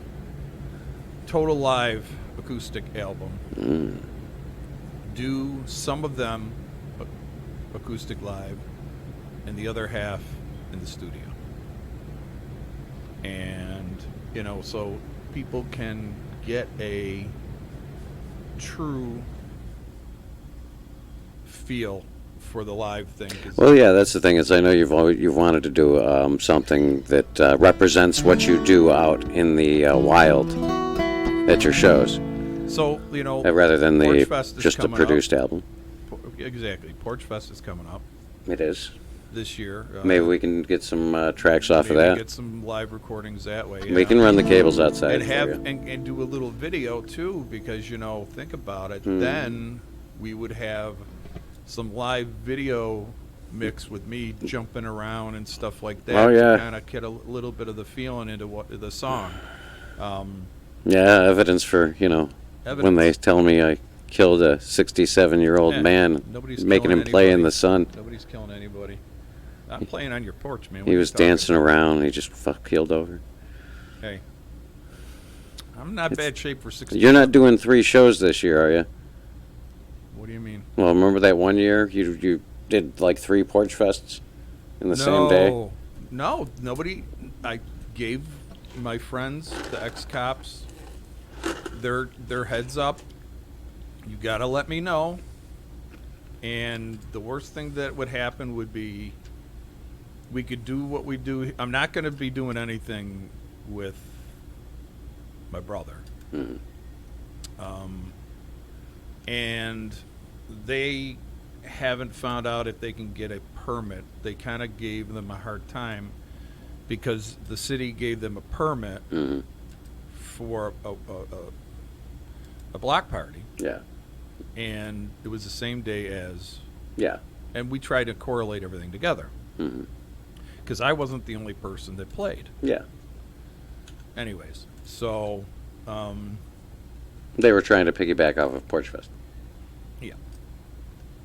Speaker 4: total live acoustic album, do some of them acoustic live, and the other half in the studio. And so people can get a true feel for the live thing. 'Cause
Speaker 5: Well, yeah, that's the thing is I know you've wanted to do something that represents what you do out in the wild at your shows,
Speaker 4: so
Speaker 5: rather than
Speaker 4: Porch Fest is
Speaker 5: just the
Speaker 4: coming
Speaker 5: produced
Speaker 4: up.
Speaker 5: album.
Speaker 4: Exactly. Porch Fest is coming up
Speaker 5: It is.
Speaker 4: this year.
Speaker 5: Maybe we can get some tracks off of
Speaker 4: maybe
Speaker 5: that.
Speaker 4: get some live recordings that way.
Speaker 5: We can run the cables outside
Speaker 4: and
Speaker 5: for
Speaker 4: have
Speaker 5: you.
Speaker 4: and do a little video too, because think about it. Then we would have some live video mix with me jumping around and stuff like that.
Speaker 5: Oh, yeah.
Speaker 4: To kind of get a little bit of the feeling into what the song.
Speaker 5: Yeah, evidence for, when
Speaker 4: Evidence.
Speaker 5: they tell me I killed a 67-year-old
Speaker 4: Yeah,
Speaker 5: man,
Speaker 4: nobody's
Speaker 5: making him
Speaker 4: killing
Speaker 5: play in
Speaker 4: anybody.
Speaker 5: the sun.
Speaker 4: Nobody's killing anybody. I'm playing on your porch, man. What
Speaker 5: He
Speaker 4: are you
Speaker 5: was
Speaker 4: talking
Speaker 5: dancing
Speaker 4: about?
Speaker 5: around and he just keeled over.
Speaker 4: Hey, I'm not bad shape for 60.
Speaker 5: You're not doing 3 shows this year, are you?
Speaker 4: What do you mean?
Speaker 5: Well, remember that one year you did like 3 Porch Fests in the same day?
Speaker 4: No, nobody. I gave my friends, the ex-cops, their heads up. You gotta let me know. And the worst thing that would happen would be we could do what we do. I'm not going to be doing anything with my brother.
Speaker 5: Mhm.
Speaker 4: And they haven't found out if they can get a permit. They kind of gave them a hard time because the city gave them a permit
Speaker 5: Mhm.
Speaker 4: for a block party,
Speaker 5: Yeah.
Speaker 4: and it was the same day as,
Speaker 5: Yeah.
Speaker 4: and we tried to correlate everything together
Speaker 5: Mhm.
Speaker 4: because I wasn't the only person that played.
Speaker 5: Yeah.
Speaker 4: Anyways, so
Speaker 5: They were trying to piggyback off of Porch Fest.
Speaker 4: yeah,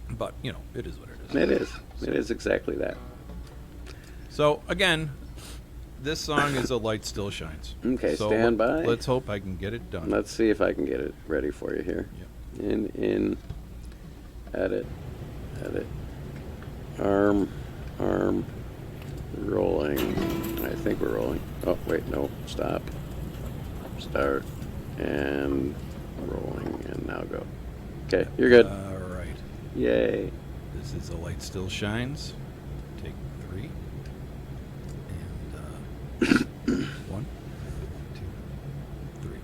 Speaker 4: but it is what it is.
Speaker 5: It is. It is exactly that.
Speaker 4: So again, This song is A Light Still Shines.
Speaker 5: Okay,
Speaker 4: so
Speaker 5: stand by.
Speaker 4: Let's hope I can get it done.
Speaker 5: Let's see if I can get it ready for you here.
Speaker 4: Yep.
Speaker 5: In, edit, arm, rolling. I think we're rolling. Oh, wait, no, stop. Start, and rolling, and now go. Okay, you're good.
Speaker 4: All right.
Speaker 5: Yay.
Speaker 4: This is A Light Still Shines. Take 3. And 1, 2, 3.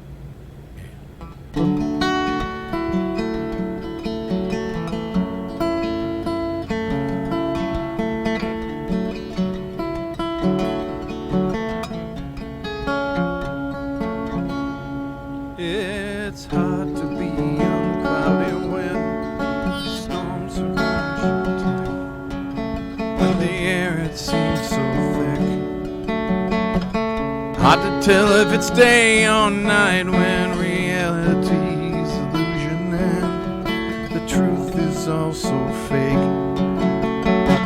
Speaker 4: And it's hard to be on a cloudy wind. Storms around you tight. When the air it seems so thick. Hard to tell if it's day or night when reality's illusion and the truth is also fake.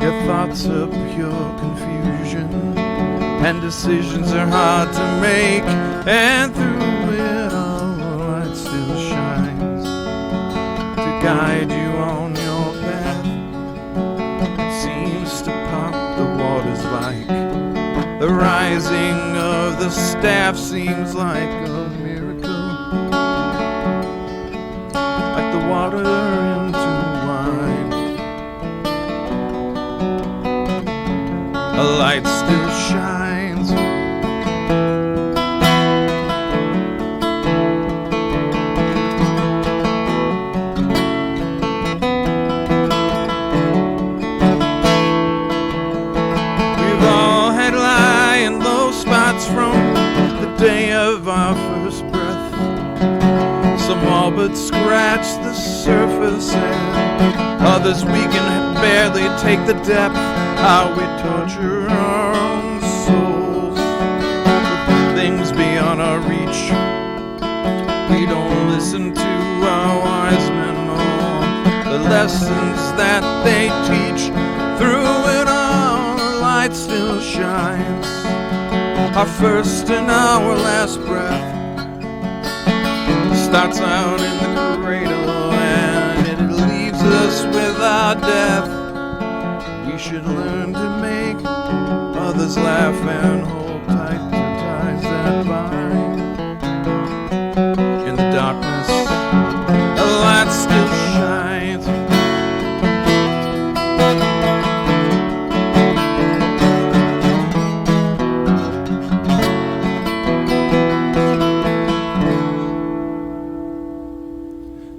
Speaker 4: Your thoughts are pure confusion and decisions are hard to make. And through it all, the light still shines to guide you on your path. It seems to pop the waters like the rising of the staff seems like a miracle, like the water into wine. A light still shines. We've all had high and low spots from the day of our first breath. Some all but scratch the surface, and others we can barely take the depth. How we torture our own souls with things beyond our reach. We don't listen to our wise men or the lessons that they teach. Through it all, the light still shines. Our first and our last breath starts out in the cradle and it leaves us with our death. We should learn to make others laugh and hold tight to ties that bind. In the darkness, a light still shines.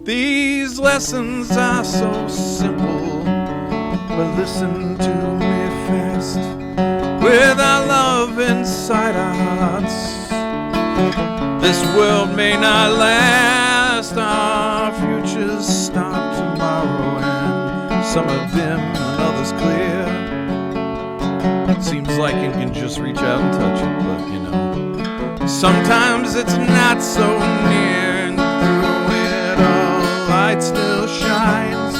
Speaker 4: These lessons are so simple, but listen to me fast. With our love inside our hearts, this world may not last. Our futures start tomorrow, and some are dim and others clear. It seems like you can just reach out and touch it, but you know, sometimes it's not so near. And through it all, light still shines.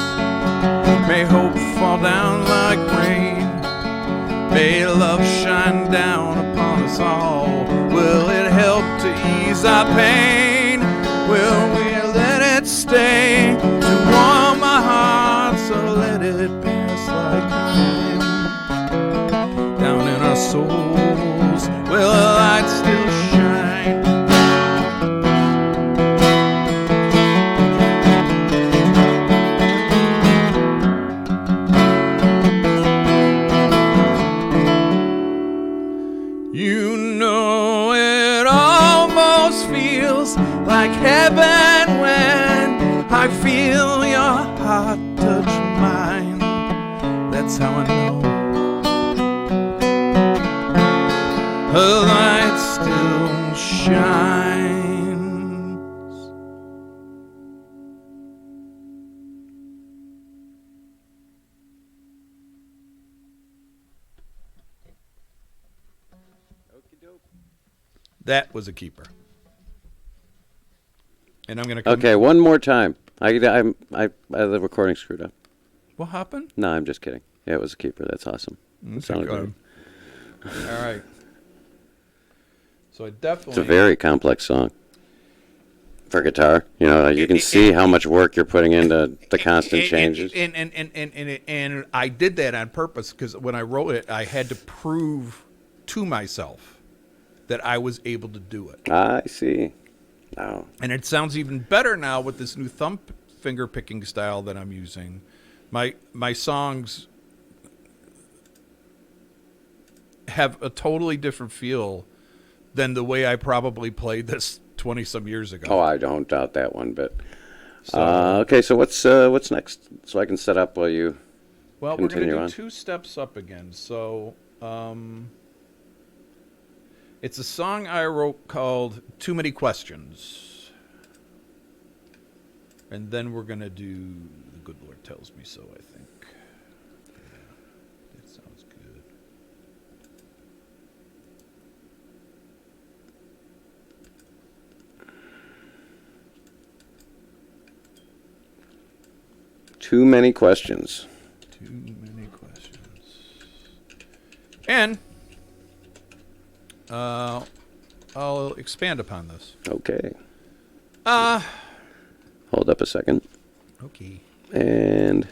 Speaker 4: May hope fall down like rain. May love shine down upon us all. Will it help to ease our pain? Will we let it stay to warm our hearts, or let it pass like time down in our souls? Will a light still shine? You know it almost feels like heaven when I feel your heart touch mine. That's how I know a light still shines. That was a keeper. And I'm going to come.
Speaker 5: Okay, one more time. The recording screwed up.
Speaker 4: What happened?
Speaker 5: No, I'm just kidding. Yeah, it was a keeper. That's awesome. It sounded
Speaker 4: got
Speaker 5: great.
Speaker 4: him. All right. So I definitely.
Speaker 5: It's a very complex song for guitar. You know, you can see how much work you're putting into the constant changes.
Speaker 4: And I did that on purpose because when I wrote it, I had to prove to myself that I was able to do it.
Speaker 5: I see. Now.
Speaker 4: And it sounds even better now with this new thumb finger picking style that I'm using. My songs have a totally different feel than the way I probably played this 20-some years ago.
Speaker 5: Oh, I don't doubt that one bit.
Speaker 4: So,
Speaker 5: Okay, so what's next? So I can set up while you
Speaker 4: well, we're
Speaker 5: continue
Speaker 4: going
Speaker 5: on.
Speaker 4: to do 2 steps up again. So it's a song I wrote called Too Many Questions. And then we're going to do The Good Lord Tells Me So, I think. Yeah, that sounds good.
Speaker 5: Too many questions.
Speaker 4: Too many questions. And I'll expand upon this.
Speaker 5: Okay. Hold up a second.
Speaker 4: Okay.
Speaker 5: And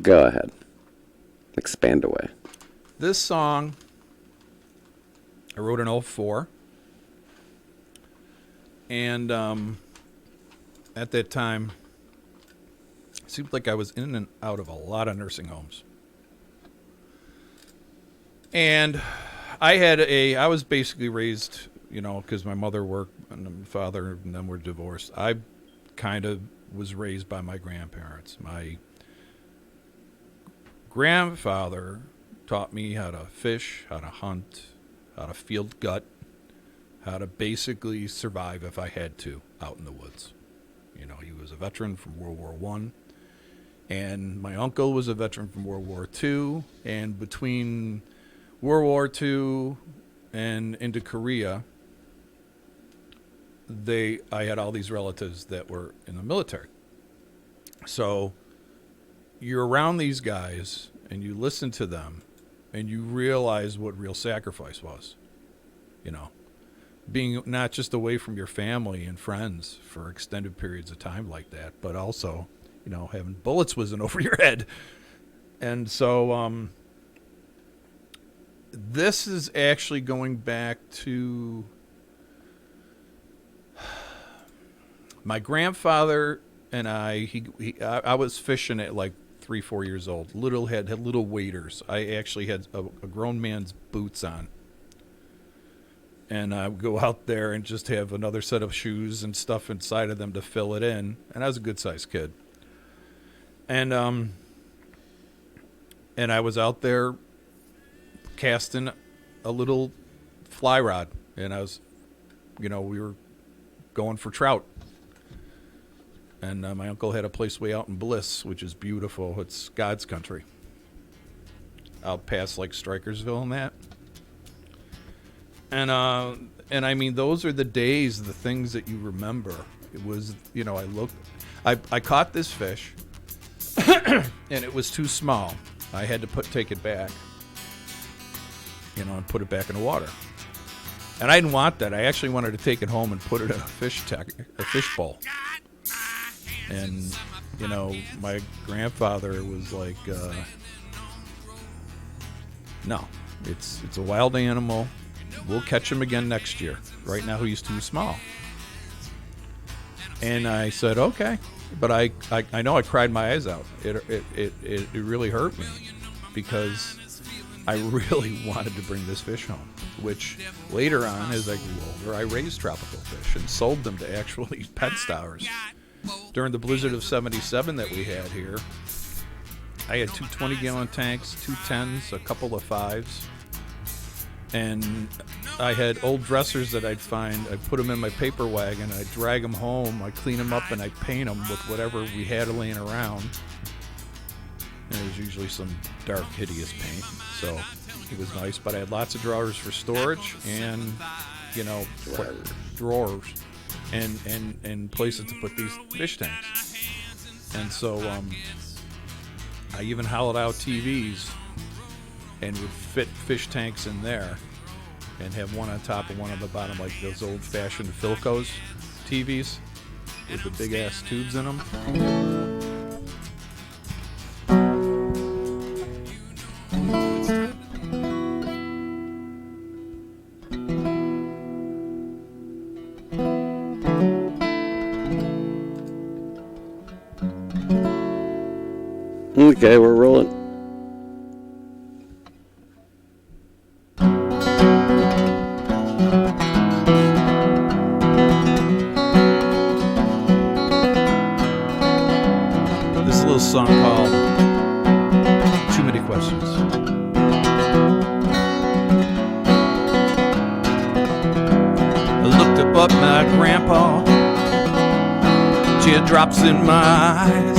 Speaker 5: go ahead. Expand away.
Speaker 4: This song I wrote in 2004. And at that time, it seemed like I was in and out of a lot of nursing homes. And I was basically raised, you know, because my mother worked and my father and them were divorced. I kind of was raised by my grandparents. My grandfather taught me how to fish, how to hunt, how to field gut, how to basically survive if I had to out in the woods. You know, he was a veteran from World War I, and my uncle was a veteran from World War II, and between World War II and into Korea, I had all these relatives that were in the military. So you're around these guys, and you listen to them, and you realize what real sacrifice was, you know. Being not just away from your family and friends for extended periods of time like that, but also, you know, having bullets whizzing over your head. And so this is actually going back to my grandfather and I was fishing at like 3-4 years old. Had little waders. I actually had a grown man's boots on. And I would go out there and just have another set of shoes and stuff inside of them to fill it in. And I was a good-sized kid. And I was out there casting a little fly rod. And I was, you know, we were going for trout. And my uncle had a place way out in Bliss, which is beautiful. It's God's country. Out past like Strikersville and that. And I mean, those are the days, the things that you remember. It was, you know, I caught this fish, and it was too small. I had to take it back, you know, and put it back in the water. And I didn't want that. I actually wanted to take it home and put it in a fish bowl. And, you know, my grandfather was like, no, it's a wild animal. We'll catch him again next year. Right now he's too small. And I said, okay. But I know I cried my eyes out. It really hurt me because I really wanted to bring this fish home, which later on, as I grew older, I raised tropical fish and sold them to actually pet stores. During the blizzard of 77 that we had here, I had 2 20-gallon tanks, 2 10s, a couple of 5s. And I had old dressers that I'd find. I'd put them in my paper wagon. I'd drag them home. I'd clean them up, and I'd paint them with whatever we had laying around. And it was usually some dark, hideous paint. So it was nice. But I had lots of drawers for storage and, you know, drawers and places to put these fish tanks. And so I even hollowed out TVs and would fit fish tanks in there. and have one on top and one on the bottom, like those old-fashioned Philcos TVs with the big-ass tubes in them.
Speaker 5: Okay, we're rolling.
Speaker 4: This little song called Too Many Questions. I looked up my grandpa, teardrops in my eyes.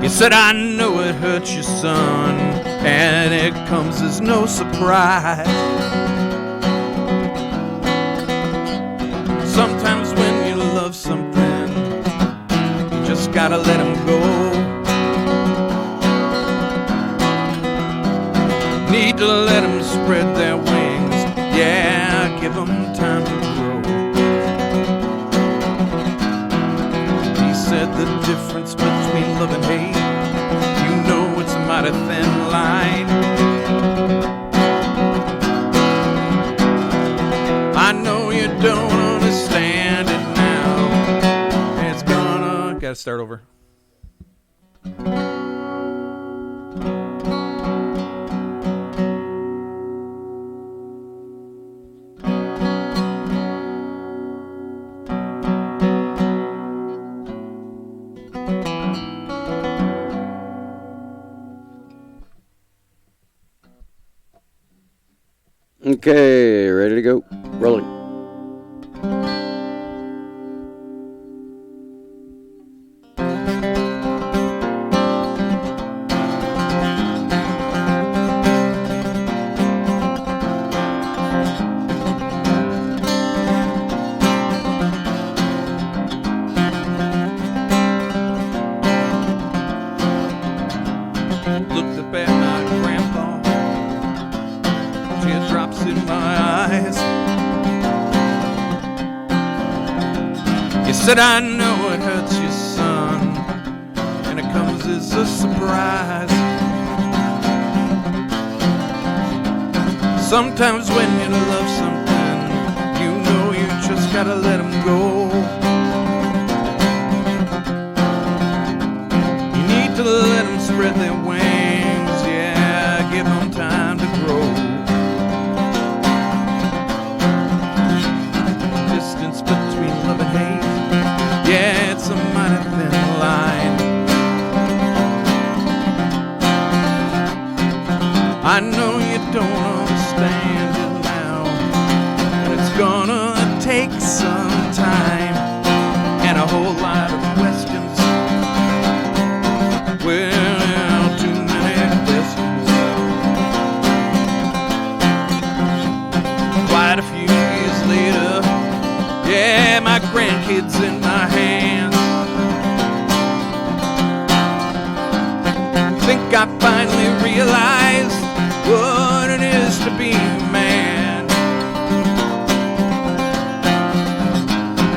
Speaker 4: He said, I know it hurts you, son, and it comes as no surprise. Sometimes when you love something, you just gotta let him go. Need to let them spread their wings, yeah, give them time to grow. He said the difference between love and hate, you know it's a mighty thin line. I know you don't understand it now. It's gonna... Gotta start over.
Speaker 5: Okay, ready to go. Rolling.
Speaker 4: Looked up at my grandpa, teardrops in my eyes. He said, I know it hurts you, son, and it comes as a surprise. Sometimes when you love something, you know you just gotta let him go. You need to let them spread their wings, yeah, give them time to grow. Distance between love and hate, yeah, it's a mighty thin line. I know you don't understand it now, and it's gonna take some time and a whole lot of questions. Well, too many questions. Quite a few years later, yeah, my grandkids in my hands. Think I finally realized what it is to be a man.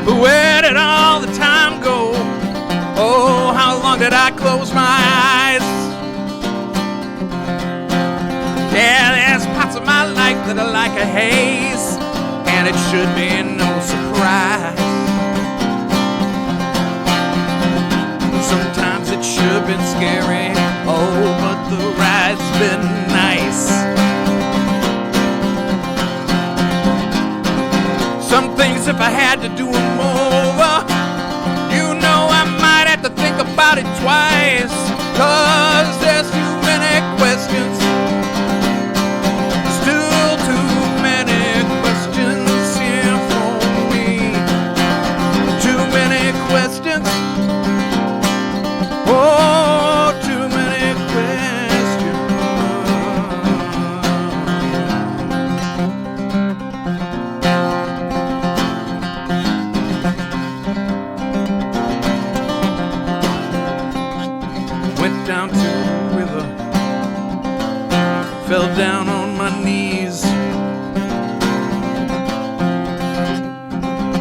Speaker 4: But where did all the time go? Oh, how long did I close my eyes? Yeah, there's parts of my life that are like a haze, and it should be no surprise. Sometimes it sure been scary, oh, but the ride's been nice. Some things, if I had to do them over, you know I might have to think about it twice, 'cause there's too many questions. Still too many questions here for me. Too many questions. Oh, too many questions. fell down on my knees,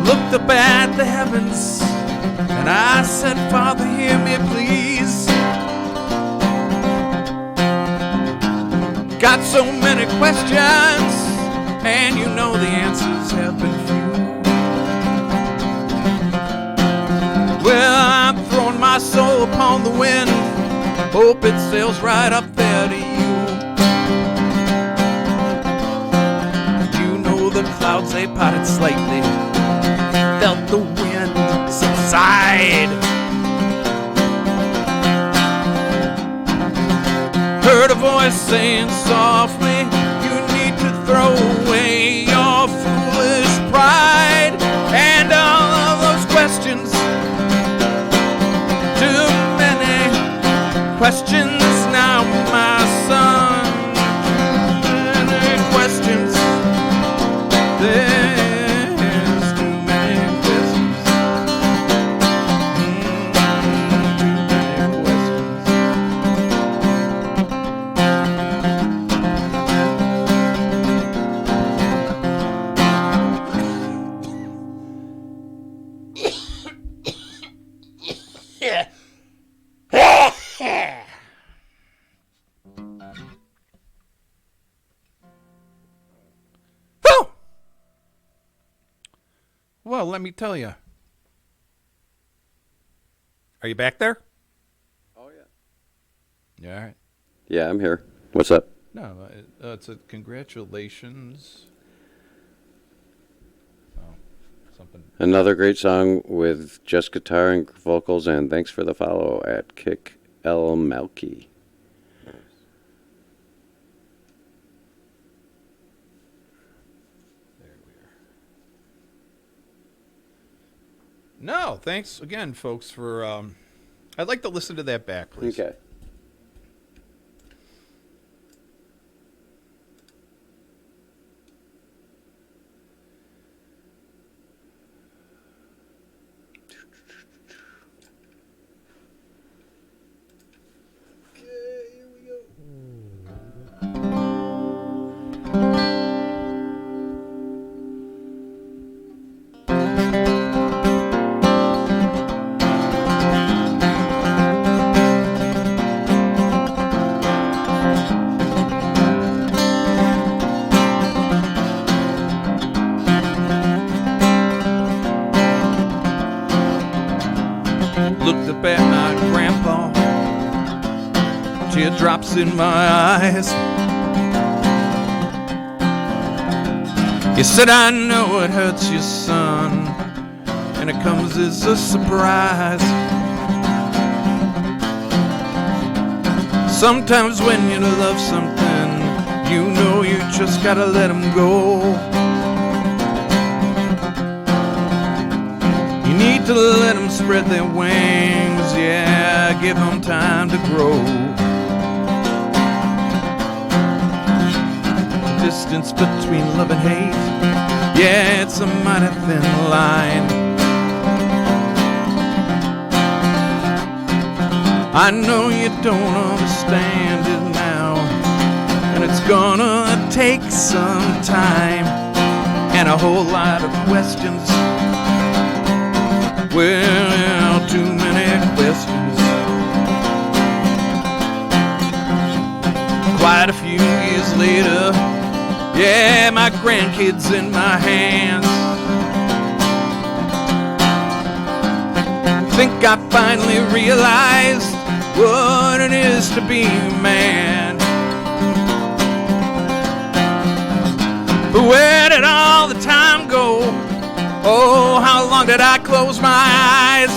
Speaker 4: looked up at the heavens, and I said, Father, hear me please. Got so many questions, and you know the answers have been few. Well, I'm throwing my soul upon the wind, hope it sails right up there to you. You know the clouds, they parted slightly, felt the wind subside. Heard a voice saying softly, you need to throw away your foolish pride and all of those questions. Too many questions now, my son. Too many questions. There's too many questions. Too many questions. Whew! Well, let me tell you. Are you back there?
Speaker 5: Oh, yeah.
Speaker 4: Yeah, all right.
Speaker 5: Yeah, I'm here. What's up?
Speaker 4: No, it's a congratulations. Oh, something.
Speaker 5: Another great song with just guitar and vocals, and thanks for the follow at Kick L. Malky.
Speaker 4: There we are. No, thanks again, folks, for. I'd like to listen to that back, please.
Speaker 5: Okay.
Speaker 4: Looked up at my grandpa, teardrops in my eyes. He said, I know it hurts you, son, and it comes as a surprise. Sometimes when you love something, you know you just gotta let them go. You need to let them spread their wings, yeah, give them time to grow. The distance between love and hate, yeah, it's a mighty thin line. I know you don't understand it now, and it's gonna take some time and a whole lot of questions. Well, too many questions. Quite a few years later, yeah, my grandkids in my hands. Think I finally realized what it is to be a man. But where did all the time go? Oh, how long did I close my eyes?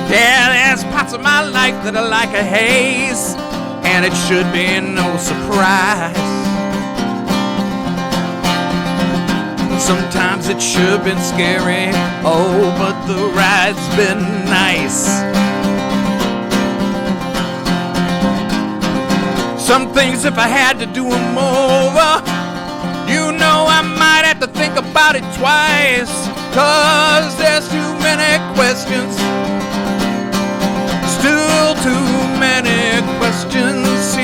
Speaker 4: Yeah, there's parts of my life that are like a haze, and it should be no surprise. Sometimes it sure been scary, oh, but the ride's been nice. Some things, if I had to do them over, you know I might have to think about it twice, 'cause there's too many questions. Still too many questions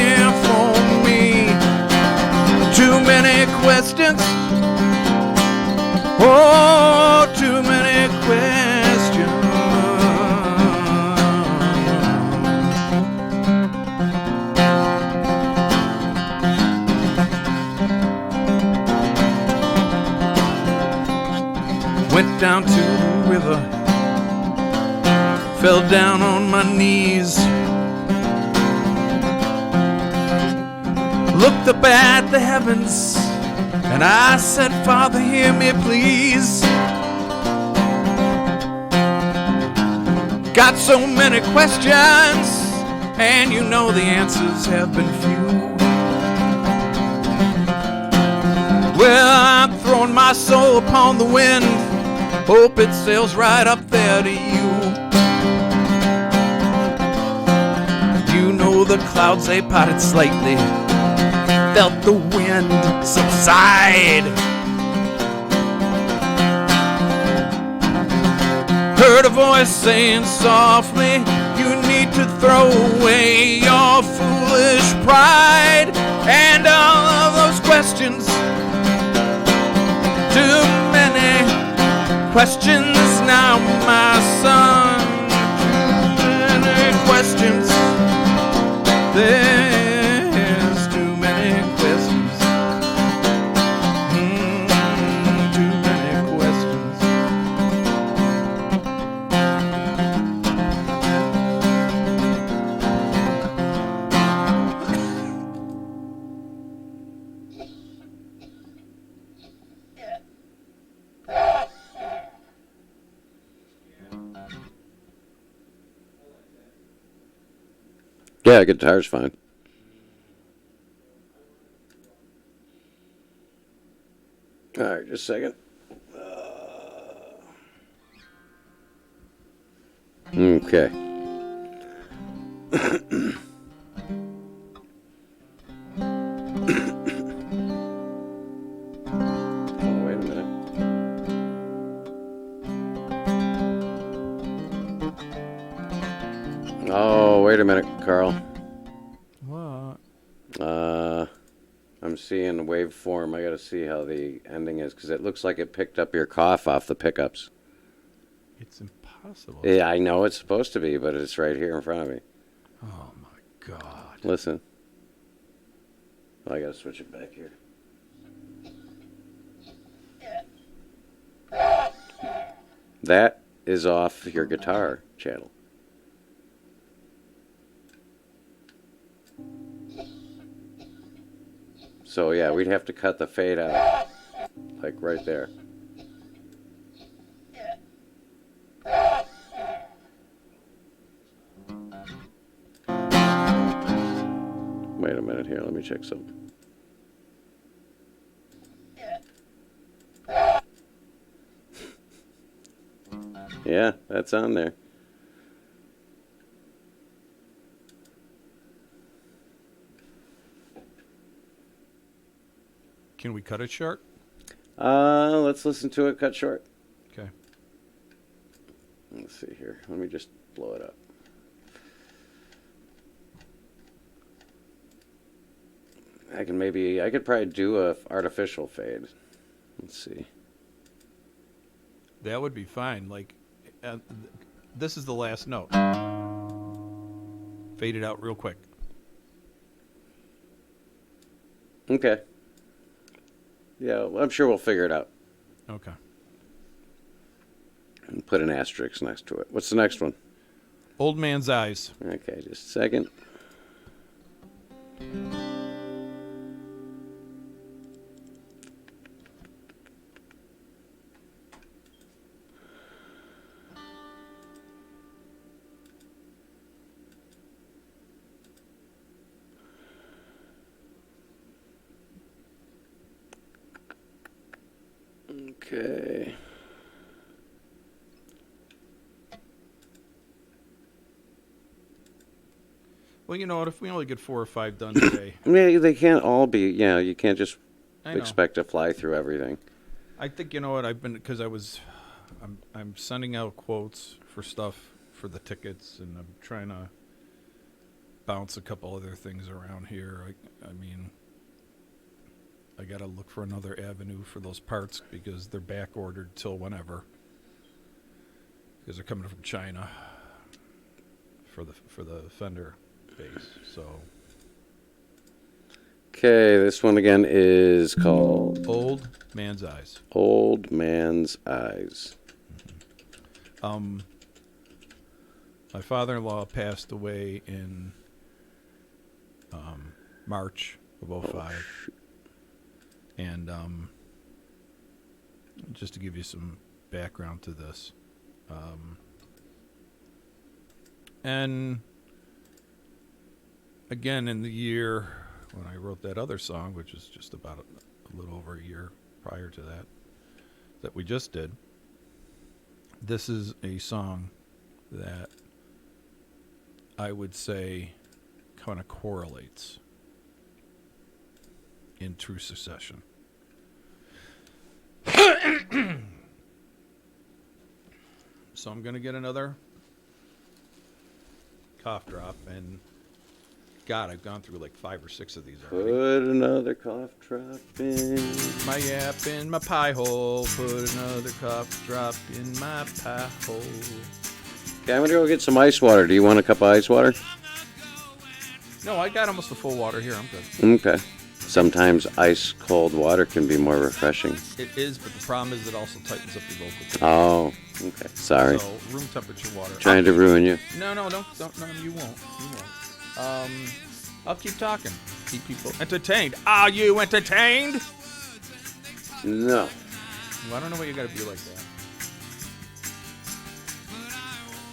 Speaker 4: went down to the river, fell down on my knees, looked up at the heavens, and I said, Father, hear me please. Got so many questions, and you know the answers have been few. Well, I'm throwing my soul upon the wind, hope it sails right up there to you. You know the clouds, they parted slightly, felt the wind subside. Heard a voice saying softly, you need to throw away your foolish pride and all of those questions. Too many questions now, my son. Too many questions. There's too many questions. Too many questions.
Speaker 5: Yeah, guitar's fine. All right, just a second. Okay. Oh, wait a minute. Oh, wait a minute, Carl.
Speaker 4: What?
Speaker 5: I'm seeing the waveform. I got to see how the ending is because it looks like it picked up your cough off the pickups.
Speaker 4: It's impossible.
Speaker 5: Yeah, I know it's supposed to be, but it's right here in front of me.
Speaker 4: Oh my God.
Speaker 5: Listen. Oh, I got to switch it back here. That is off your guitar channel. So yeah, we'd have to cut the fade out, like right there. Wait a minute here, let me check something. Yeah, that's on there.
Speaker 4: Can we cut it short?
Speaker 5: Let's listen to it cut short.
Speaker 4: Okay.
Speaker 5: Let's see here. Let me just blow it up. I could probably do a artificial fade. Let's see.
Speaker 4: That would be fine. Like, this is the last note. Fade it out real quick.
Speaker 5: Okay. Yeah, I'm sure we'll figure it out.
Speaker 4: Okay.
Speaker 5: And put an asterisk next to it. What's the next one?
Speaker 4: Old Man's Eyes.
Speaker 5: Okay, just a second. Okay.
Speaker 4: Well, you know what? If we only get 4 or 5 done today,
Speaker 5: Yeah, they can't all be, you can't just
Speaker 4: I know.
Speaker 5: expect to fly through everything.
Speaker 4: I think you know what I've been because I'm sending out quotes for stuff for the tickets, and I'm trying to bounce a couple other things around here. I mean, I got to look for another avenue for those parts because they're back ordered till whenever. Because they're coming from China for the Fender base. So
Speaker 5: Okay, this one again is called
Speaker 4: Old Man's Eyes.
Speaker 5: Old Man's Eyes.
Speaker 4: My father-in-law passed away in March of 05. And just to give you some background to this. And again, in the year when I wrote that other song, which is just about a little over a year prior to that we just did, this is a song that I would say kind of correlates in true succession. So I'm going to get another cough drop, and God, I've gone through like 5 or 6 of these already.
Speaker 5: Put another cough drop in
Speaker 4: My yap in my pie hole. Put another cough drop in my pie hole.
Speaker 5: Okay, I'm gonna go get some ice water. Do you want a cup of ice water?
Speaker 4: No, I got almost the full water here. I'm good.
Speaker 5: Okay. Sometimes ice cold water can be more refreshing.
Speaker 4: It is, but the problem is it also tightens up your vocal cords.
Speaker 5: Oh, okay. Sorry.
Speaker 4: So room temperature water.
Speaker 5: Trying to ruin you.
Speaker 4: No, no, no, you won't. I'll keep talking. Keep people entertained. Are you entertained?
Speaker 5: No.
Speaker 4: Well, I don't know why you gotta be like that.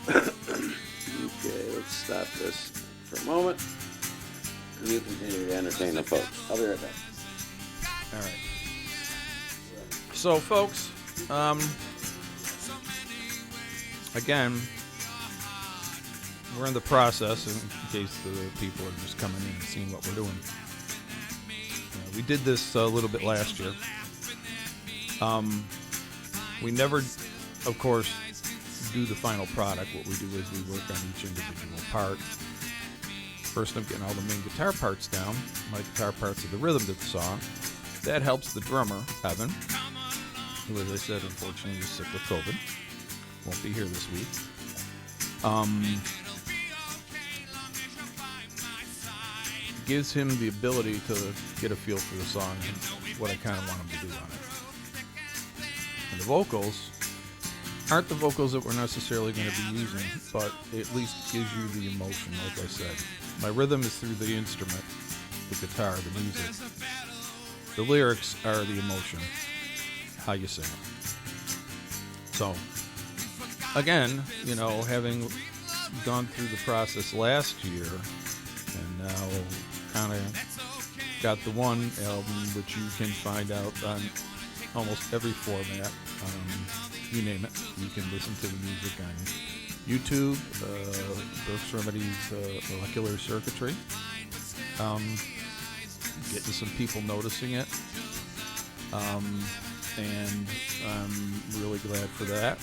Speaker 5: Okay, let's stop this for a moment. You continue to entertain the folks. I'll be right back.
Speaker 4: All right. So, folks, again, we're in the process, in case the people are just coming in and seeing what we're doing. We did this a little bit last year. We never, of course, do the final product. What we do is we work on each individual part. First, I'm getting all the main guitar parts down, my guitar parts of the rhythm to the song. That helps the drummer, Evan, who, as I said, unfortunately is sick with COVID. Won't be here this week. Gives him the ability to get a feel for the song and what I kind of want him to do on it. And the vocals aren't the vocals that we're necessarily going to be using, but it at least gives you the emotion, like I said. My rhythm is through the instrument, the guitar, the music. The lyrics are the emotion, how you sing it. So, again, you know, having gone through the process last year, and now kind of got the one album which you can find out on almost every format. You name it. You can listen to the music on YouTube, Burkes Remedies Molecular Circuitry. Getting some people noticing it. And I'm really glad for that.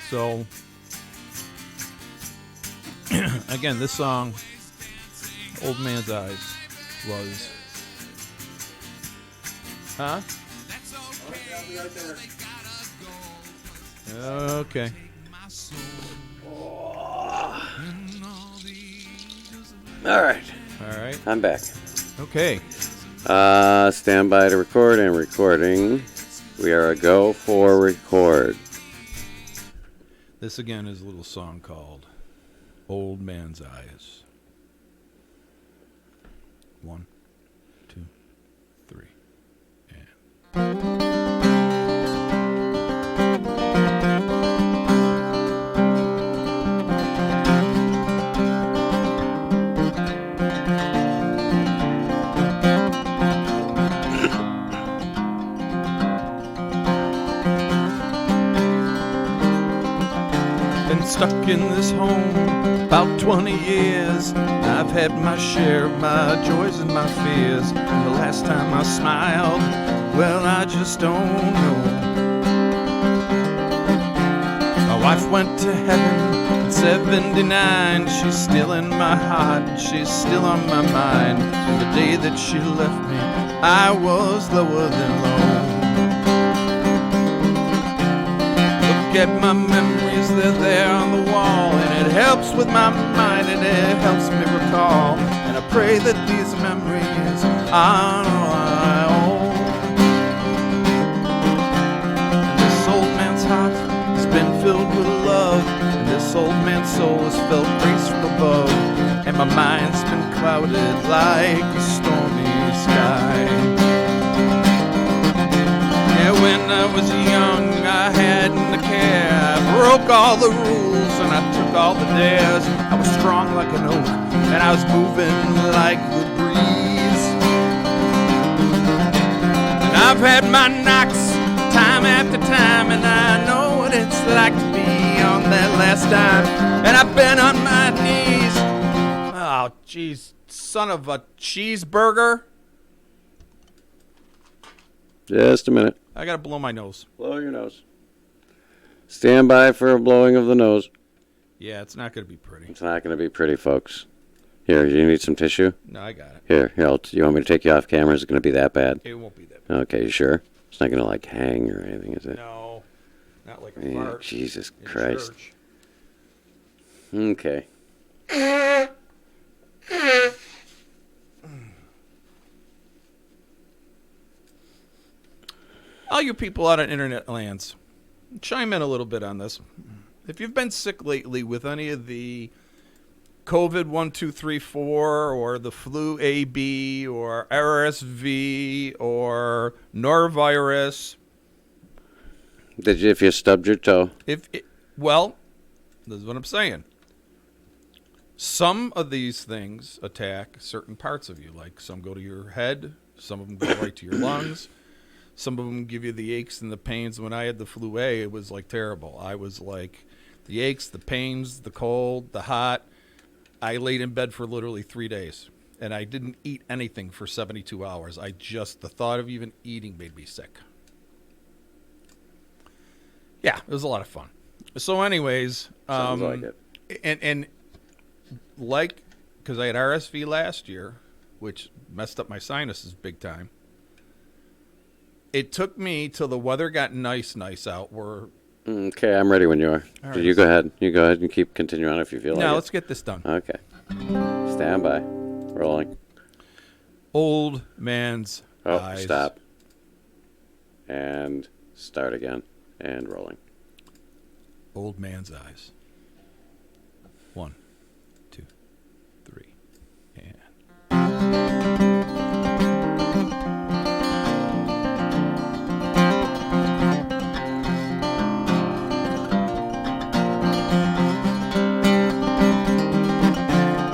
Speaker 4: So, again, this song, Old Man's Eyes, was... Huh? Okay.
Speaker 5: All right.
Speaker 4: All right.
Speaker 5: I'm back.
Speaker 4: Okay.
Speaker 5: Stand by to record and recording. We are a go for record.
Speaker 4: This again is a little song called Old Man's Eyes. 1, 2, 3, and... Been stuck in this home about 20 years. I've had my share of my joys and my fears. And the last time I smiled, well, I just don't know. My wife went to heaven at 79. She's still in my heart, she's still on my mind. And the day that she left me, I was lower than low. Look at my memories, they're there on the wall, and it helps with my mind and it helps me recall. And I pray that these memories on my own. And this old man's heart has been filled with love, and this old man's soul has felt grace from above, and my mind's been clouded like a stormy sky. Yeah, when I was young, I hadn't a care. I broke all the rules and I took all the dares. I was strong like an oak and I was moving like the breeze. And I've had my knocks time after time, and I know what it's like to be on that last dime. And I've been on my knees. Oh, jeez, son of a cheeseburger.
Speaker 5: Just a minute.
Speaker 4: I gotta blow my nose.
Speaker 5: Blow your nose. Stand by for a blowing of the nose.
Speaker 4: Yeah, it's not gonna be pretty.
Speaker 5: It's not going to be pretty, folks. Here, you need some tissue?
Speaker 4: No, I got it.
Speaker 5: Here, you want me to take you off camera? Is it going to be that bad?
Speaker 4: It won't be that bad.
Speaker 5: Okay, you sure? It's not going to, like, hang or anything, is it?
Speaker 4: No, not like a
Speaker 5: Yeah,
Speaker 4: fart.
Speaker 5: Jesus
Speaker 4: in
Speaker 5: Christ.
Speaker 4: church.
Speaker 5: Okay.
Speaker 4: All you people out on internet lands, chime in a little bit on this. If you've been sick lately with any of the COVID 1, 2, 3, 4, or the flu AB, or RSV, or norovirus,
Speaker 5: If you stubbed your toe?
Speaker 4: well, this is what I'm saying. Some of these things attack certain parts of you. Like some go to your head, some of them go right to your lungs. Some of them give you the aches and the pains. When I had the flu A, it was like terrible. I was like the aches, the pains, the cold, the hot. I laid in bed for literally 3 days, and I didn't eat anything for 72 hours. The thought of even eating made me sick. Yeah, it was a lot of fun. So anyways,
Speaker 5: Sounds like it.
Speaker 4: And like, because I had RSV last year, which messed up my sinuses big time. It took me till the weather got nice out.
Speaker 5: Okay, I'm ready when you are.
Speaker 4: All right.
Speaker 5: You go ahead. You go ahead and continue on if you feel like
Speaker 4: Now
Speaker 5: it.
Speaker 4: let's get this done.
Speaker 5: Okay. Stand by. Rolling.
Speaker 4: Old man's
Speaker 5: Oh,
Speaker 4: eyes.
Speaker 5: stop. And start again. And rolling.
Speaker 4: Old man's eyes. 1, 2, 3, and.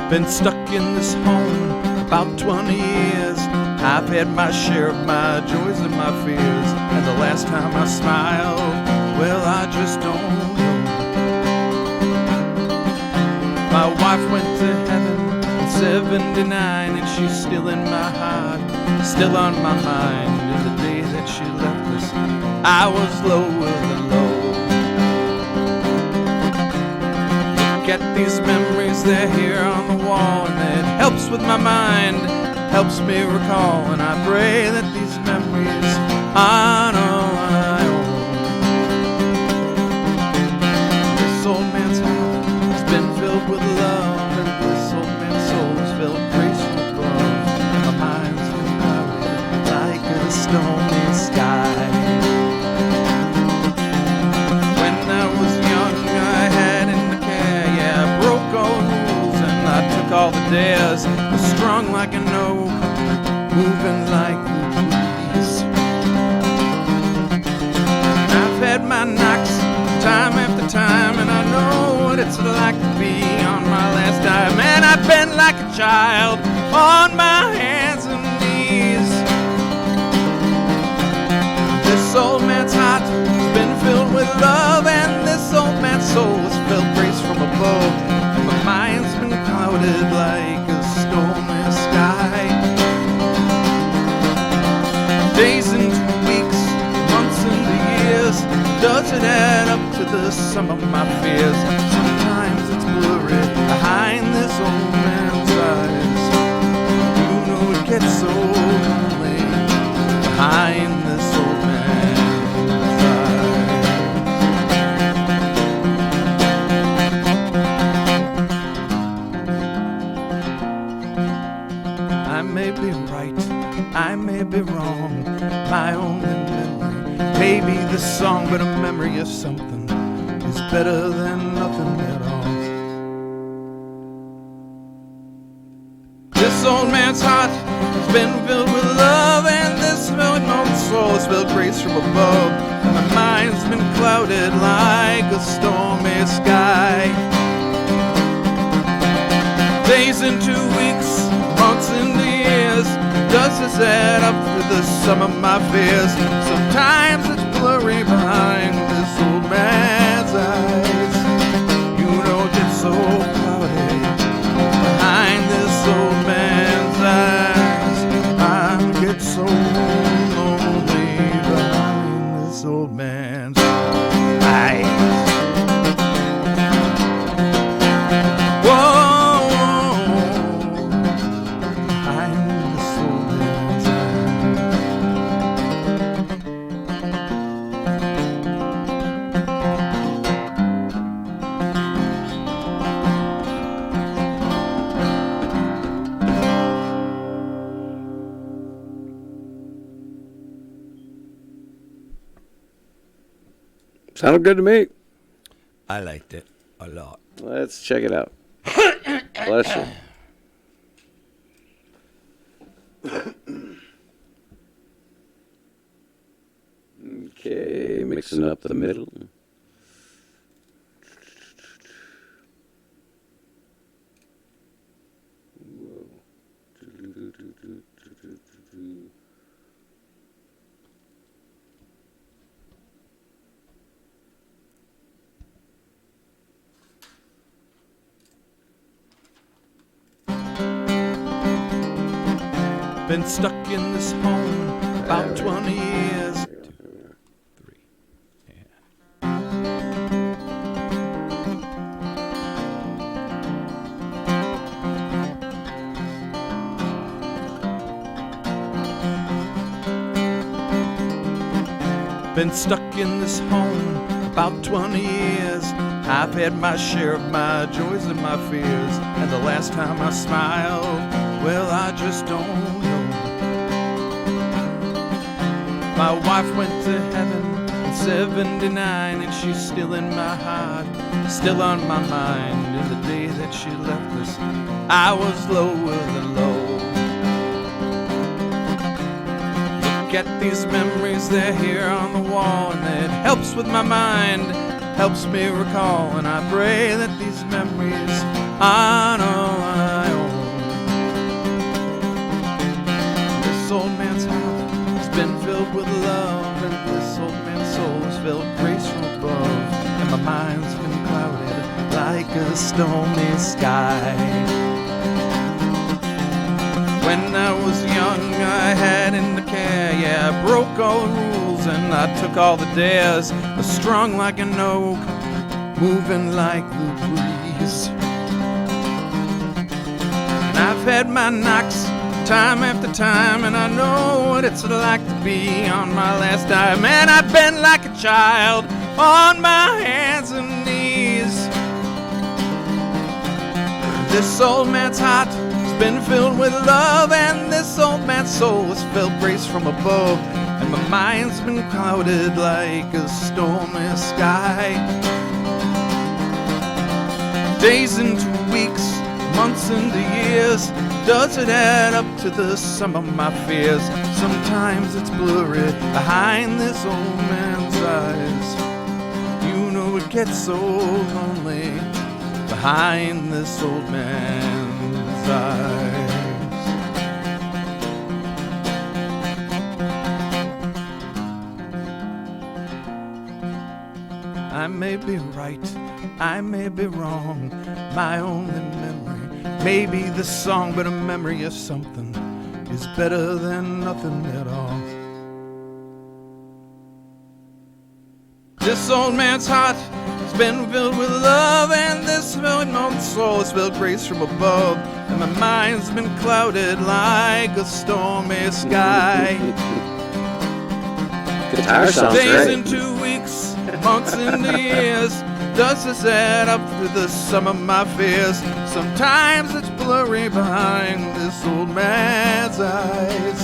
Speaker 4: Been stuck in this home about 20 years. I've had my share of my joys and my fears. And the last time I smiled, well, I just don't know. My wife went to heaven in 79, and she's still in my heart, still on my mind. And the day that she left us, I was lower than low. Look at these memories, they're here on the wall, and it helps with my mind, helps me recall. And I pray that these memories aren't all my own. This old man's heart has been filled with love, and this old man's soul is filled with grace from above. And my mind's been clouded like a stormy sky. When I was young, I hadn't a care. Yeah, I broke all the rules and I took all the dares. Was strong like an oak, moving like the breeze. I've had my knocks time after time, and I know what it's like to be on my last dime. And I've been like a child on my hands and knees. This old man's heart has been filled with love, and this old man's soul has felt grace from above. And my mind's been clouded like a stormy sky. Days into weeks, months into years, does it add up to the sum of my fears? Sometimes it's blurry behind this old man's eyes. You know it gets so lonely behind this old man's eyes. I may be right, I may be wrong, my only memory may be the song, but a memory of something is better than nothing at all. This old man's heart has been filled with love, and this old soul has felt grace from above, and my mind's been clouded like a stormy sky. Days into weeks, months into years, does this add up to the sum of my fears? Sometimes it's blurry behind this old man's eyes. You know, it's so cloudy behind this old man's eyes. I get so lonely behind this old man's eyes. Whoa.
Speaker 5: Sounded good to me.
Speaker 4: I liked it a lot.
Speaker 5: Let's check it out. Bless you. Okay, mixing up the middle.
Speaker 4: Been stuck in this home about 20 years. 2, 3, yeah. Been stuck in this home about 20 years. I've had my share of my joys and my fears, and the last time I smiled, well, I just don't know. My wife went to heaven in '79, and she's still in my heart, still on my mind. And the day that she left us, I was lower than low. Look at these memories, they're here on the wall, and it helps with my mind, helps me recall. And I pray that these memories aren't all I own. This old man's heart has been filled with love, and this old man's soul has felt grace from above, and my mind's been clouded like a stormy sky. When I was young, I had in the care, yeah, I broke all the rules and I took all the dares. I was strong like an oak, moving like the breeze. And I've had my knocks time after time, and I know what it's like to be on my last dime. And I've been like a child on my hands and knees. This old man's heart has been filled with love, and this old man's soul has felt grace from above, and my mind's been clouded like a stormy sky. Days into weeks, months into years, does it add up to the sum of my fears? Sometimes it's blurry behind this old man's eyes. You know it gets so lonely behind this old man's eyes. I may be right, I may be wrong, my only memory may be the song, but a memory of something is better than nothing at all. This old man's heart has been filled with love, and this old soul has felt grace from above, and my mind's been clouded like a stormy sky.
Speaker 5: Guitar sounds
Speaker 4: Days
Speaker 5: great.
Speaker 4: into weeks, months into years, does this add up to the sum of my fears? Sometimes it's blurry behind this old man's eyes.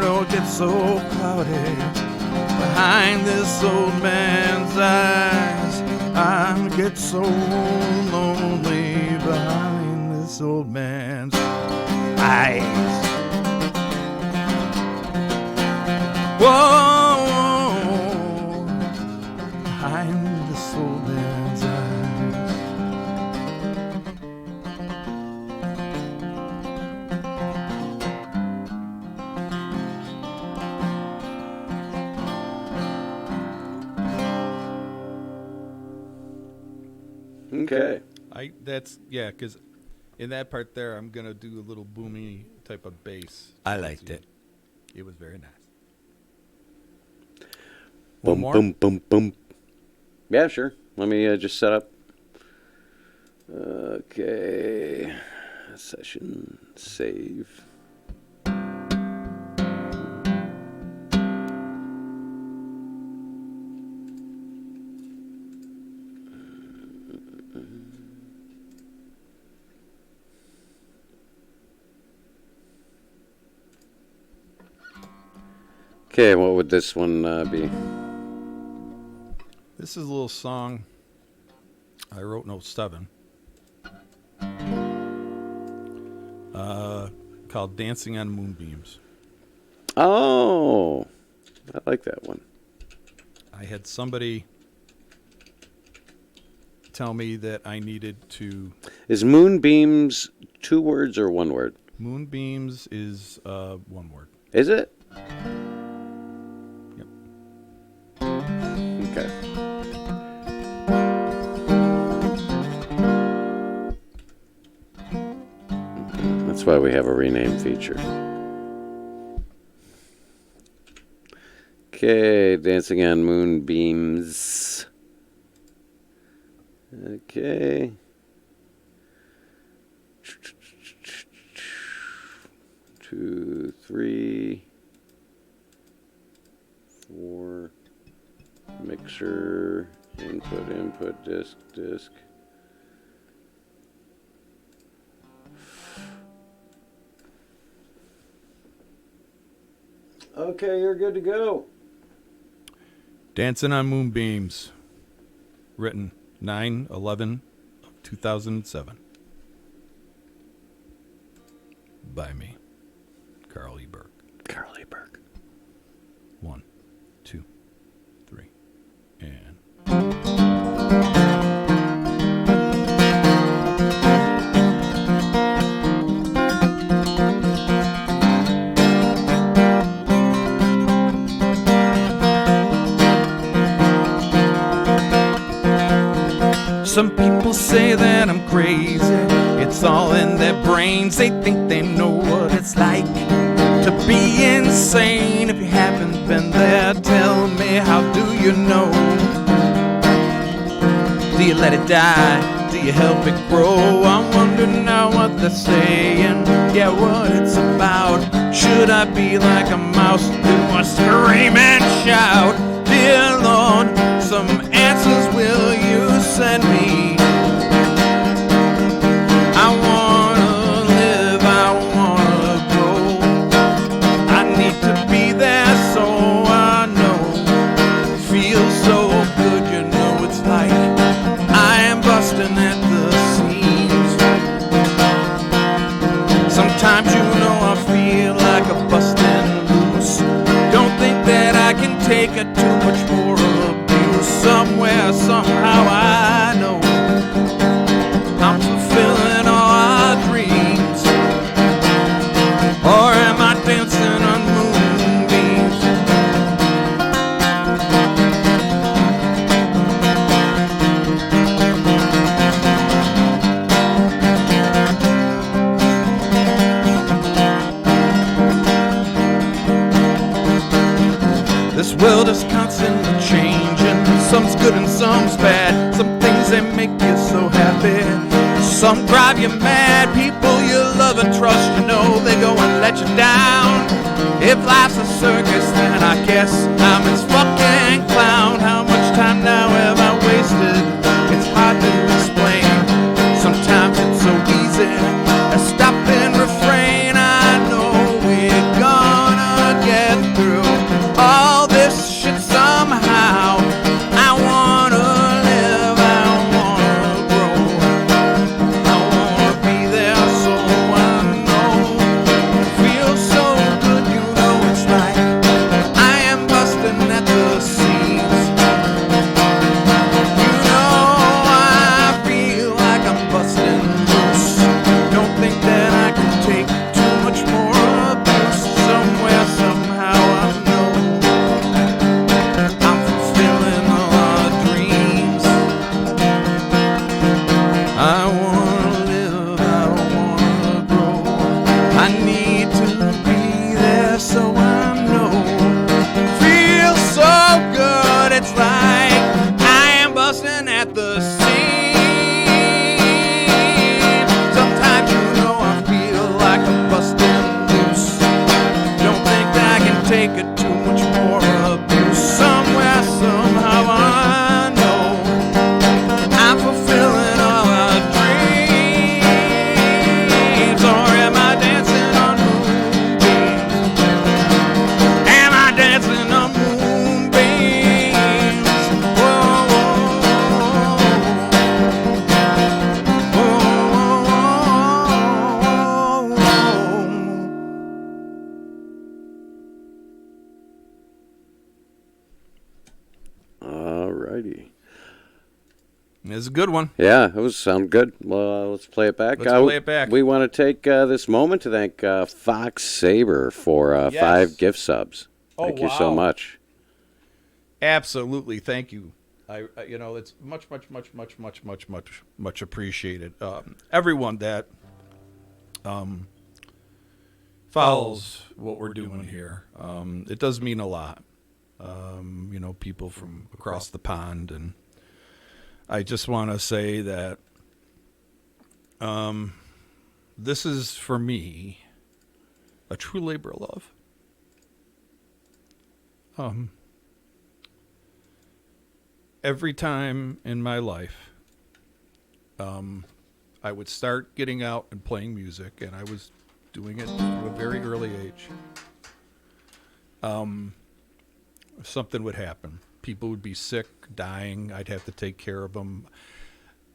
Speaker 4: world gets so cloudy behind this old man's eyes. I get so lonely behind this old man's eyes. Whoa, behind this old man's eyes.
Speaker 5: Okay.
Speaker 4: Because in that part there, I'm gonna do a little boomy type of bass.
Speaker 6: I liked it.
Speaker 4: It was very nice.
Speaker 5: Boom,
Speaker 4: One more?
Speaker 5: boom, boom, boom. Yeah, sure. Let me just set up. Okay. Session save. Okay, what would this one be?
Speaker 4: This is a little song I wrote in 07 called Dancing on Moonbeams.
Speaker 5: Oh, I like that one.
Speaker 4: I had somebody tell me that I needed to...
Speaker 5: Is Moonbeams 2 words or 1 word?
Speaker 4: Moonbeams is 1 word.
Speaker 5: Is it?
Speaker 4: Yep.
Speaker 5: Okay. That's why we have a rename feature. Okay, Dancing on Moonbeams. Okay. 2, 3, 4. Mixer, input, disc. Okay, you're good to go.
Speaker 4: Dancing on Moonbeams. Written 9/11/2007. By me, Carl E. Burke.
Speaker 5: Carl E. Burke.
Speaker 4: 1, 2, 3, and... Some people say that I'm crazy. It's all in their brains. They think they know what it's like to be insane. If you haven't been there, tell me, how do you know? Do you let it die? Do you help it grow? I'm wondering now what they're saying. Yeah, what it's about. Should I be like a mouse? Do I scream and shout? Dear Lord, some answers will you send me? I wanna live, I wanna go. I need to be there so I know. Feels so good, you know it's like I am busting at the seams. Sometimes you know I feel like a busting loose. Don't think that I can take it too much more abuse. Somewhere, somehow I know I'm fulfilling all our dreams. Or am I dancing on moonbeams? This world is constantly changing. Some's good and some's bad. Some things they make you so happy. Some drive you mad. People you love and trust, you know they go and let you down. If life's a circus, then I guess I'm its fucking clown. How much time now have I wasted? It's hard to explain. Sometimes it's so easy to stop and refrain. I know we're gonna get I need to be there so I know. Feels so good, it's like I am busting at the seams. Sometimes you know I feel like I'm busting loose. Don't think I can take it too much more abuse. Somewhere, somehow I know I'm fulfilling all our dreams. Or am I dancing on moonbeams? Am I dancing on moonbeams? Whoa, whoa, whoa,
Speaker 5: All righty.
Speaker 4: It's a good one.
Speaker 5: Yeah, it was sound good. Well, let's play it back.
Speaker 4: Let's play it back.
Speaker 5: We want to take this moment to thank Fox Saber for
Speaker 4: Yes.
Speaker 5: 5 gift subs.
Speaker 4: Oh,
Speaker 5: Thank you so
Speaker 4: wow.
Speaker 5: much.
Speaker 4: Absolutely, thank you. It's much appreciated. Everyone that follows what we're doing here, it does mean a lot. People from across the pond, and I just want to say that this is for me a true labor of love. Every time in my life, I would start getting out and playing music, and I was doing it from a very early age. Something would happen. People would be sick, dying. I'd have to take care of them.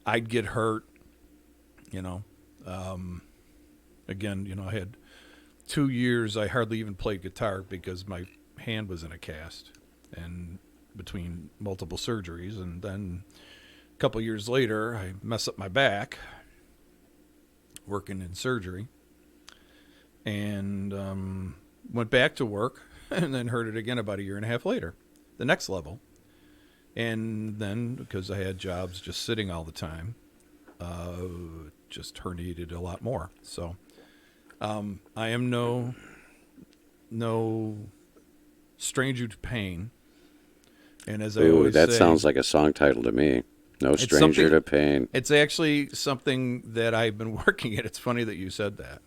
Speaker 4: I'd get hurt, Again, I had 2 years I hardly even played guitar because my hand was in a cast, and between multiple surgeries, and then a couple years later I mess up my back working in surgery, and went back to work and then hurt it again about a year and a half later, the next level. And then because I had jobs just sitting all the time, just herniated a lot more. So I am no stranger to pain. And as I always
Speaker 5: that
Speaker 4: say,
Speaker 5: sounds like a song title to me. No stranger to pain.
Speaker 4: It's actually something that I've been working at. It's funny that you said that.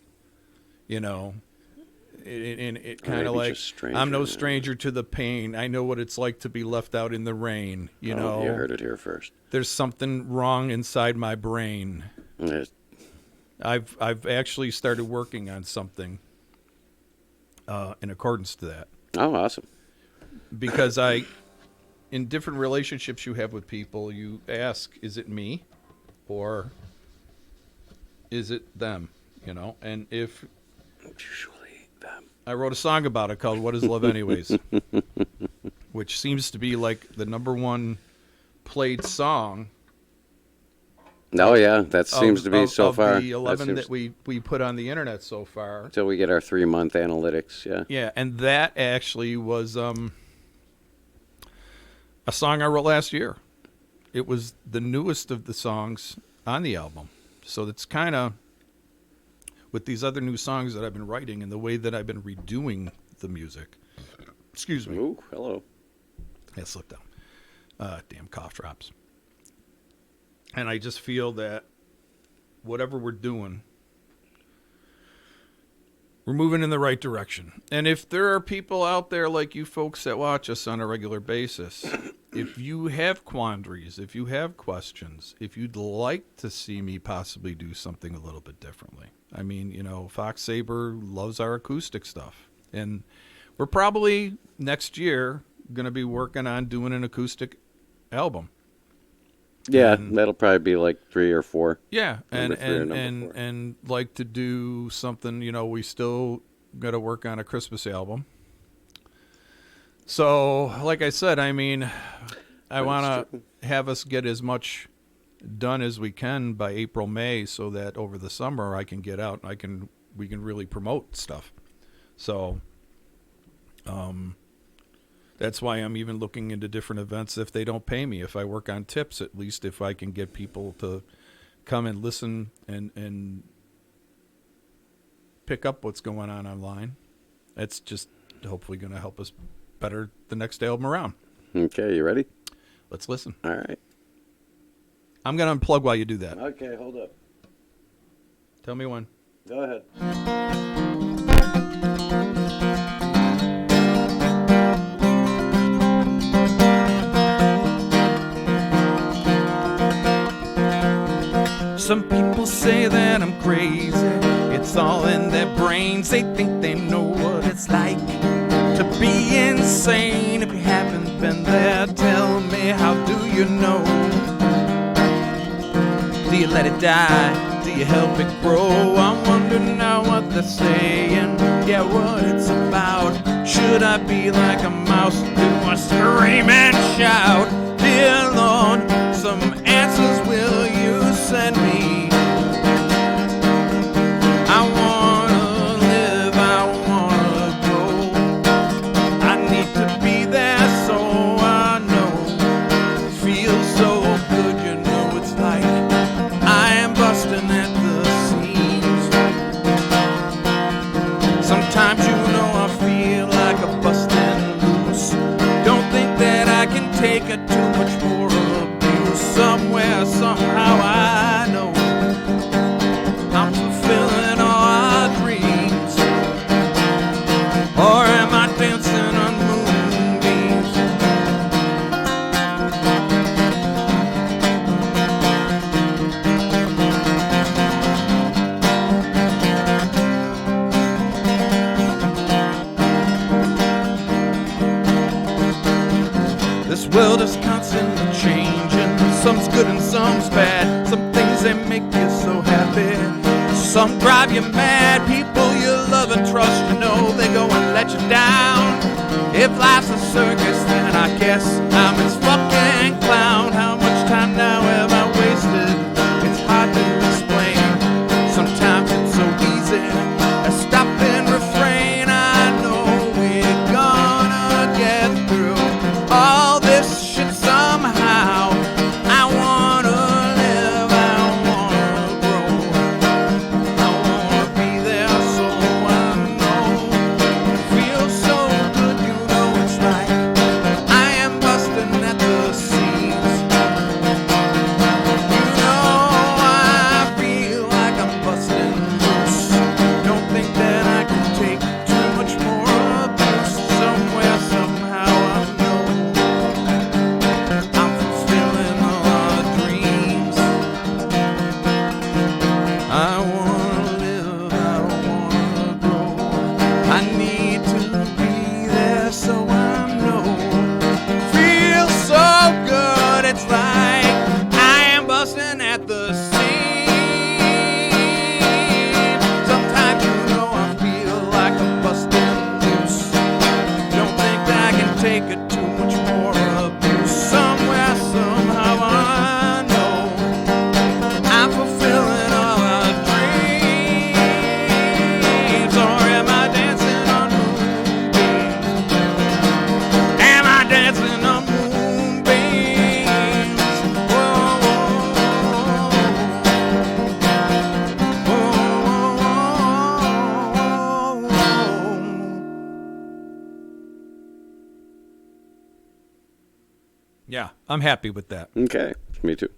Speaker 4: It kind of like, I'm no stranger to the pain. I know what it's like to be left out in the rain. You
Speaker 5: heard it here first.
Speaker 4: There's something wrong inside my brain.
Speaker 5: Yes.
Speaker 4: I've actually started working on something in accordance to that.
Speaker 5: Oh, awesome.
Speaker 4: Because in different relationships you have with people, you ask, is it me or is it them? And if
Speaker 5: Usually them.
Speaker 4: I wrote a song about it called What Is Love Anyways, which seems to be like the number one played song.
Speaker 5: Oh, yeah, that seems to be so far.
Speaker 4: The 11 that we put on the internet so far.
Speaker 5: Until we get our 3-month analytics, yeah.
Speaker 4: Yeah, and that actually was a song I wrote last year. It was the newest of the songs on the album. So it's kind of, with these other new songs that I've been writing and the way that I've been redoing the music. Excuse me.
Speaker 5: Ooh, hello.
Speaker 4: I slipped down. Damn cough drops. And I just feel that whatever we're doing, we're moving in the right direction. And if there are people out there like you folks that watch us on a regular basis, if you have quandaries, if you have questions, if you'd like to see me possibly do something a little bit differently. I mean, Fox Saber loves our acoustic stuff. And we're probably next year going to be working on doing an acoustic album.
Speaker 5: Yeah, that'll probably be like 3 or 4.
Speaker 4: Yeah,
Speaker 5: Number 3 or number 4.
Speaker 4: and like to do something. We still got to work on a Christmas album. So, like I said, I mean, I want to have us get as much done as we can by April, May, so that over the summer I can get out and we can really promote stuff. So, that's why I'm even looking into different events if they don't pay me. If I work on tips, at least if I can get people to come and listen and pick up what's going on online. It's just hopefully going to help us better the next album around.
Speaker 5: Okay, you ready?
Speaker 4: Let's listen.
Speaker 5: All right.
Speaker 4: I'm going to unplug while you do that.
Speaker 5: Okay, hold up.
Speaker 4: Tell me when.
Speaker 5: Go ahead.
Speaker 4: Some people say that I'm crazy. It's all in their brains. They think they know what it's like to be insane. If you haven't been there, tell me, how do you know? Do you let it die? Do you help it grow? I wonder now what they're saying. Yeah, what it's about. Should I be like a mouse? Do I scream and shout? Dear Lord, some answers will you send me? I wanna live, I wanna grow. I need to be there so I know. Feel so good, you know it's like I am busting at the seams. Sometimes you know I feel like a busting loose. Don't think that I can take it too much more abuse. Somewhere, somehow I know I'm fulfilling all our dreams. Or am I dancing on moonbeams? This world is constantly changing. Some's good and some's bad. Some things they make you so happy, some drive you mad. People you love and trust, you know they go and let you down. If life's a circus, then I guess I'm its fucking clown. How much time now have I wasted? It's hard to explain. Sometimes it's so easy to stop and refrain. I know we're gonna get through all this shit somehow. I wanna live, I wanna grow. I wanna be there so I know. Feel so good, you know it's like I am busting at the seams. You know I feel like I'm busting loose. Don't think that I can take too much more abuse. Somewhere, somehow I know I'm fulfilling all our dreams. I wanna live, I wanna grow. I need to be there so I know. Feel so good, it's like I am busting at the seams. Sometimes you know I feel like I'm busting loose. Don't think I can take it too much more abuse. Somewhere, somehow I know I'm fulfilling all our dreams. Or am I dancing on moonbeams? Am I dancing on moonbeams? Whoa, whoa, whoa, whoa. Yeah, I'm happy with that.
Speaker 5: Okay, me too.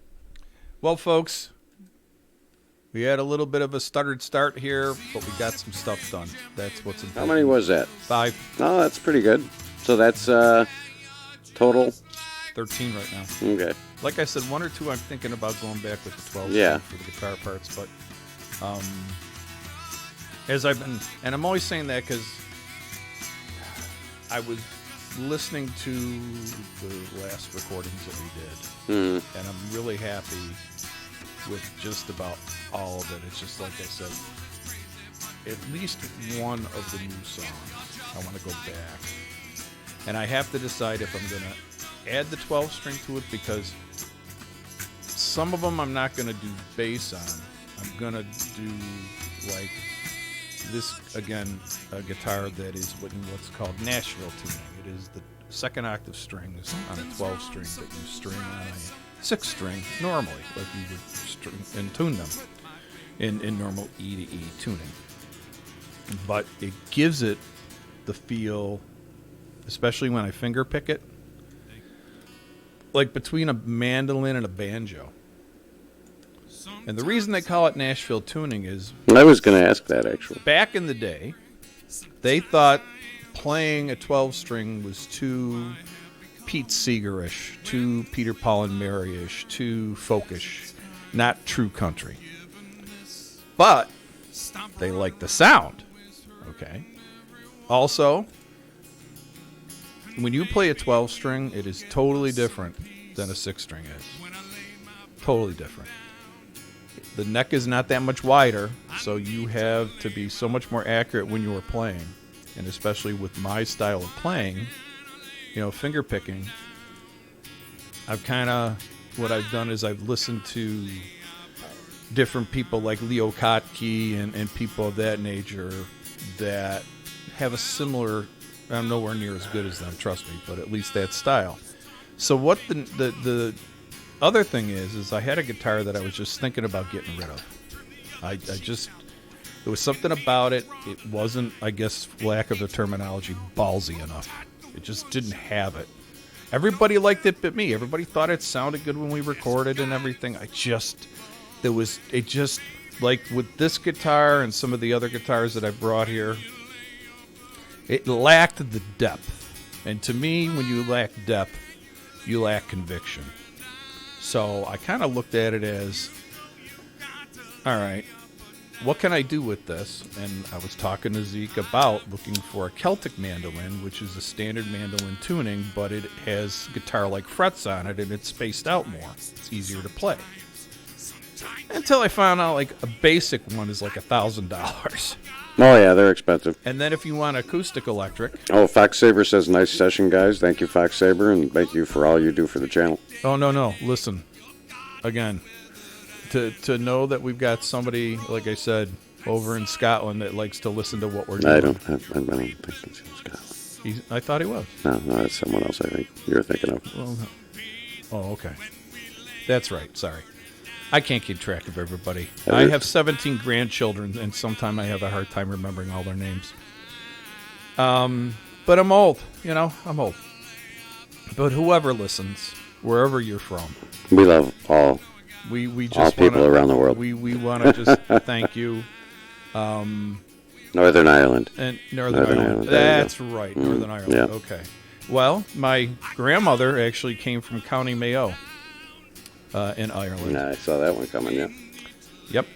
Speaker 4: Well, folks, we had a little bit of a stuttered start here, but we got some stuff done. That's what's
Speaker 5: How
Speaker 4: important.
Speaker 5: many was that?
Speaker 4: 5,
Speaker 5: Oh, that's pretty good. So that's total.
Speaker 4: 13 right now.
Speaker 5: Okay.
Speaker 4: Like I said, 1 or 2 I'm thinking about going back with the 12
Speaker 5: Yeah.
Speaker 4: for the guitar parts, but as I've been, and I'm always saying that because I was listening to the last recordings that we did, and I'm really happy with just about all of it. It's just like I said, at least one of the new songs I want to go back, and I have to decide if I'm going to add the 12 string to it, because some of them I'm not going to do bass on. I'm going to do like this, again, a guitar that is what's called Nashville tuning. It is the second octave strings on a 12 string that you string on a 6 string normally, like you would string and tune them in normal E to E tuning. but it gives it the feel, especially when I finger pick it, like between a mandolin and a banjo. And the reason they call it Nashville tuning is
Speaker 5: I was going to ask that, actually.
Speaker 4: back in the day, they thought playing a 12-string was too Pete Seeger-ish, too Peter, Paul and Mary-ish, too folkish, not true country. But they like the sound, okay? Also, when you play a 12-string, it is totally different than a 6-string is. Totally different. The neck is not that much wider, so you have to be so much more accurate when you are playing. And especially with my style of playing, finger picking, what I've done is I've listened to different people like Leo Kottke and people of that nature that have a similar, I'm nowhere near as good as them, trust me, but at least that style. So what the other thing is I had a guitar that I was just thinking about getting rid of. There was something about it. It wasn't, I guess, lack of the terminology, ballsy enough. It just didn't have it. Everybody liked it but me. Everybody thought it sounded good when we recorded and everything. Like with this guitar and some of the other guitars that I brought here, it lacked the depth. And to me, when you lack depth, you lack conviction. So I kind of looked at it as, all right, what can I do with this? And I was talking to Zeke about looking for a Celtic mandolin, which is a standard mandolin tuning, but it has guitar-like frets on it, and it's spaced out more. It's easier to play. Until I found out, like, a basic one is like $1,000.
Speaker 5: Oh, yeah, they're expensive.
Speaker 4: And then if you want acoustic electric...
Speaker 5: Oh, Fox Saber says, nice session, guys. Thank you, Fox Saber, and thank you for all you do for the channel.
Speaker 4: Oh, no. Listen. Again, to know that we've got somebody, like I said, over in Scotland that likes to listen to what we're doing.
Speaker 5: I don't think he's in Scotland.
Speaker 4: I thought he was.
Speaker 5: No, it's someone else I think you're thinking of.
Speaker 4: Well, oh, okay. That's right. Sorry. I can't keep track of everybody. I have 17 grandchildren, and sometimes I have a hard time remembering all their names. But I'm old. I'm old. But whoever listens, wherever you're from,
Speaker 5: we love all people around the world.
Speaker 4: We want to just thank you.
Speaker 5: Northern Ireland.
Speaker 4: And Northern Ireland. That's right, Northern Ireland.
Speaker 5: Yeah.
Speaker 4: Okay. Well, my grandmother actually came from County Mayo in Ireland.
Speaker 5: Yeah, I saw that one coming, yeah.
Speaker 4: Yep.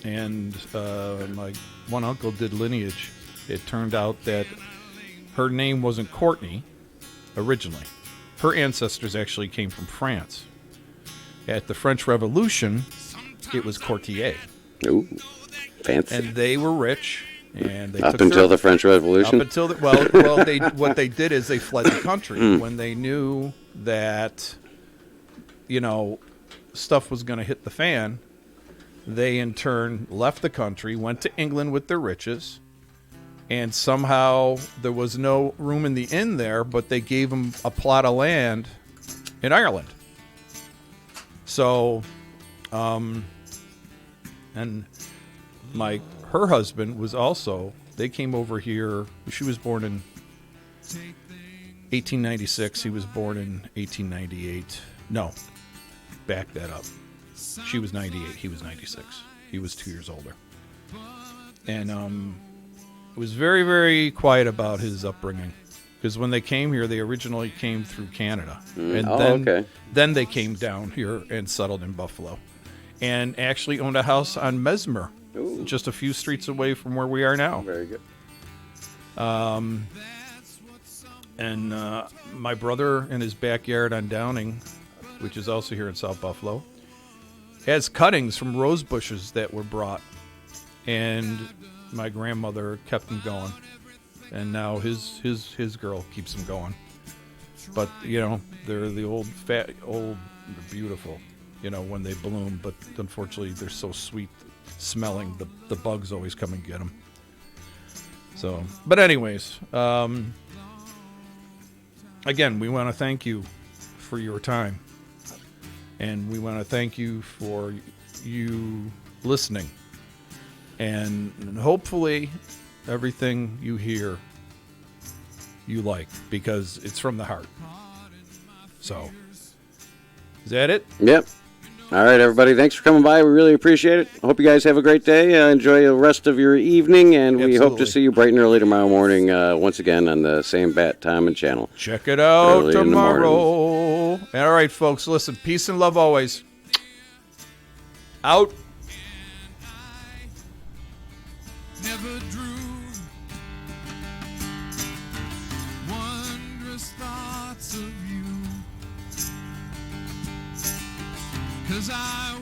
Speaker 4: And my one uncle did lineage. It turned out that her name wasn't Courtney originally. Her ancestors actually came from France. At the French Revolution, it was Courtier.
Speaker 5: Ooh, fancy.
Speaker 4: And they were rich. And they
Speaker 5: up until the French Revolution?
Speaker 4: Up until what they did is they fled the country when they knew that, stuff was going to hit the fan. They in turn left the country, went to England with their riches, and somehow there was no room in the inn there, but they gave them a plot of land in Ireland. So, and her husband was also, they came over here. She was born in 1896. He was born in 1898. No, back that up. She was 98. He was 96. He was 2 years older. And was very, very quiet about his upbringing. Because when they came here, they originally came through Canada. Then they came down here and settled in Buffalo. And actually owned a house on Mesmer.
Speaker 5: Ooh.
Speaker 4: Just a few streets away from where we are now.
Speaker 5: Very good.
Speaker 4: And my brother in his backyard on Downing, which is also here in South Buffalo, has cuttings from rose bushes that were brought. And my grandmother kept them going. And now his girl keeps them going. But, they're the old, they're beautiful, when they bloom. But unfortunately, they're so sweet smelling, the bugs always come and get them. So, but anyways, again, we want to thank you for your time, and we want to thank you for you listening, and hopefully everything you hear, you like, because it's from the heart. So, is that it?
Speaker 5: Yep. All right, everybody. Thanks for coming by. We really appreciate it. I hope you guys have a great day. Enjoy the rest of your evening, and we hope to see you bright and early tomorrow morning once again on the same bat time and channel.
Speaker 4: Check it out
Speaker 5: Early in the
Speaker 4: tomorrow.
Speaker 5: morning.
Speaker 4: All right, folks. Listen, peace and love always. Out.
Speaker 1: Never drew wondrous thoughts of you, 'cause I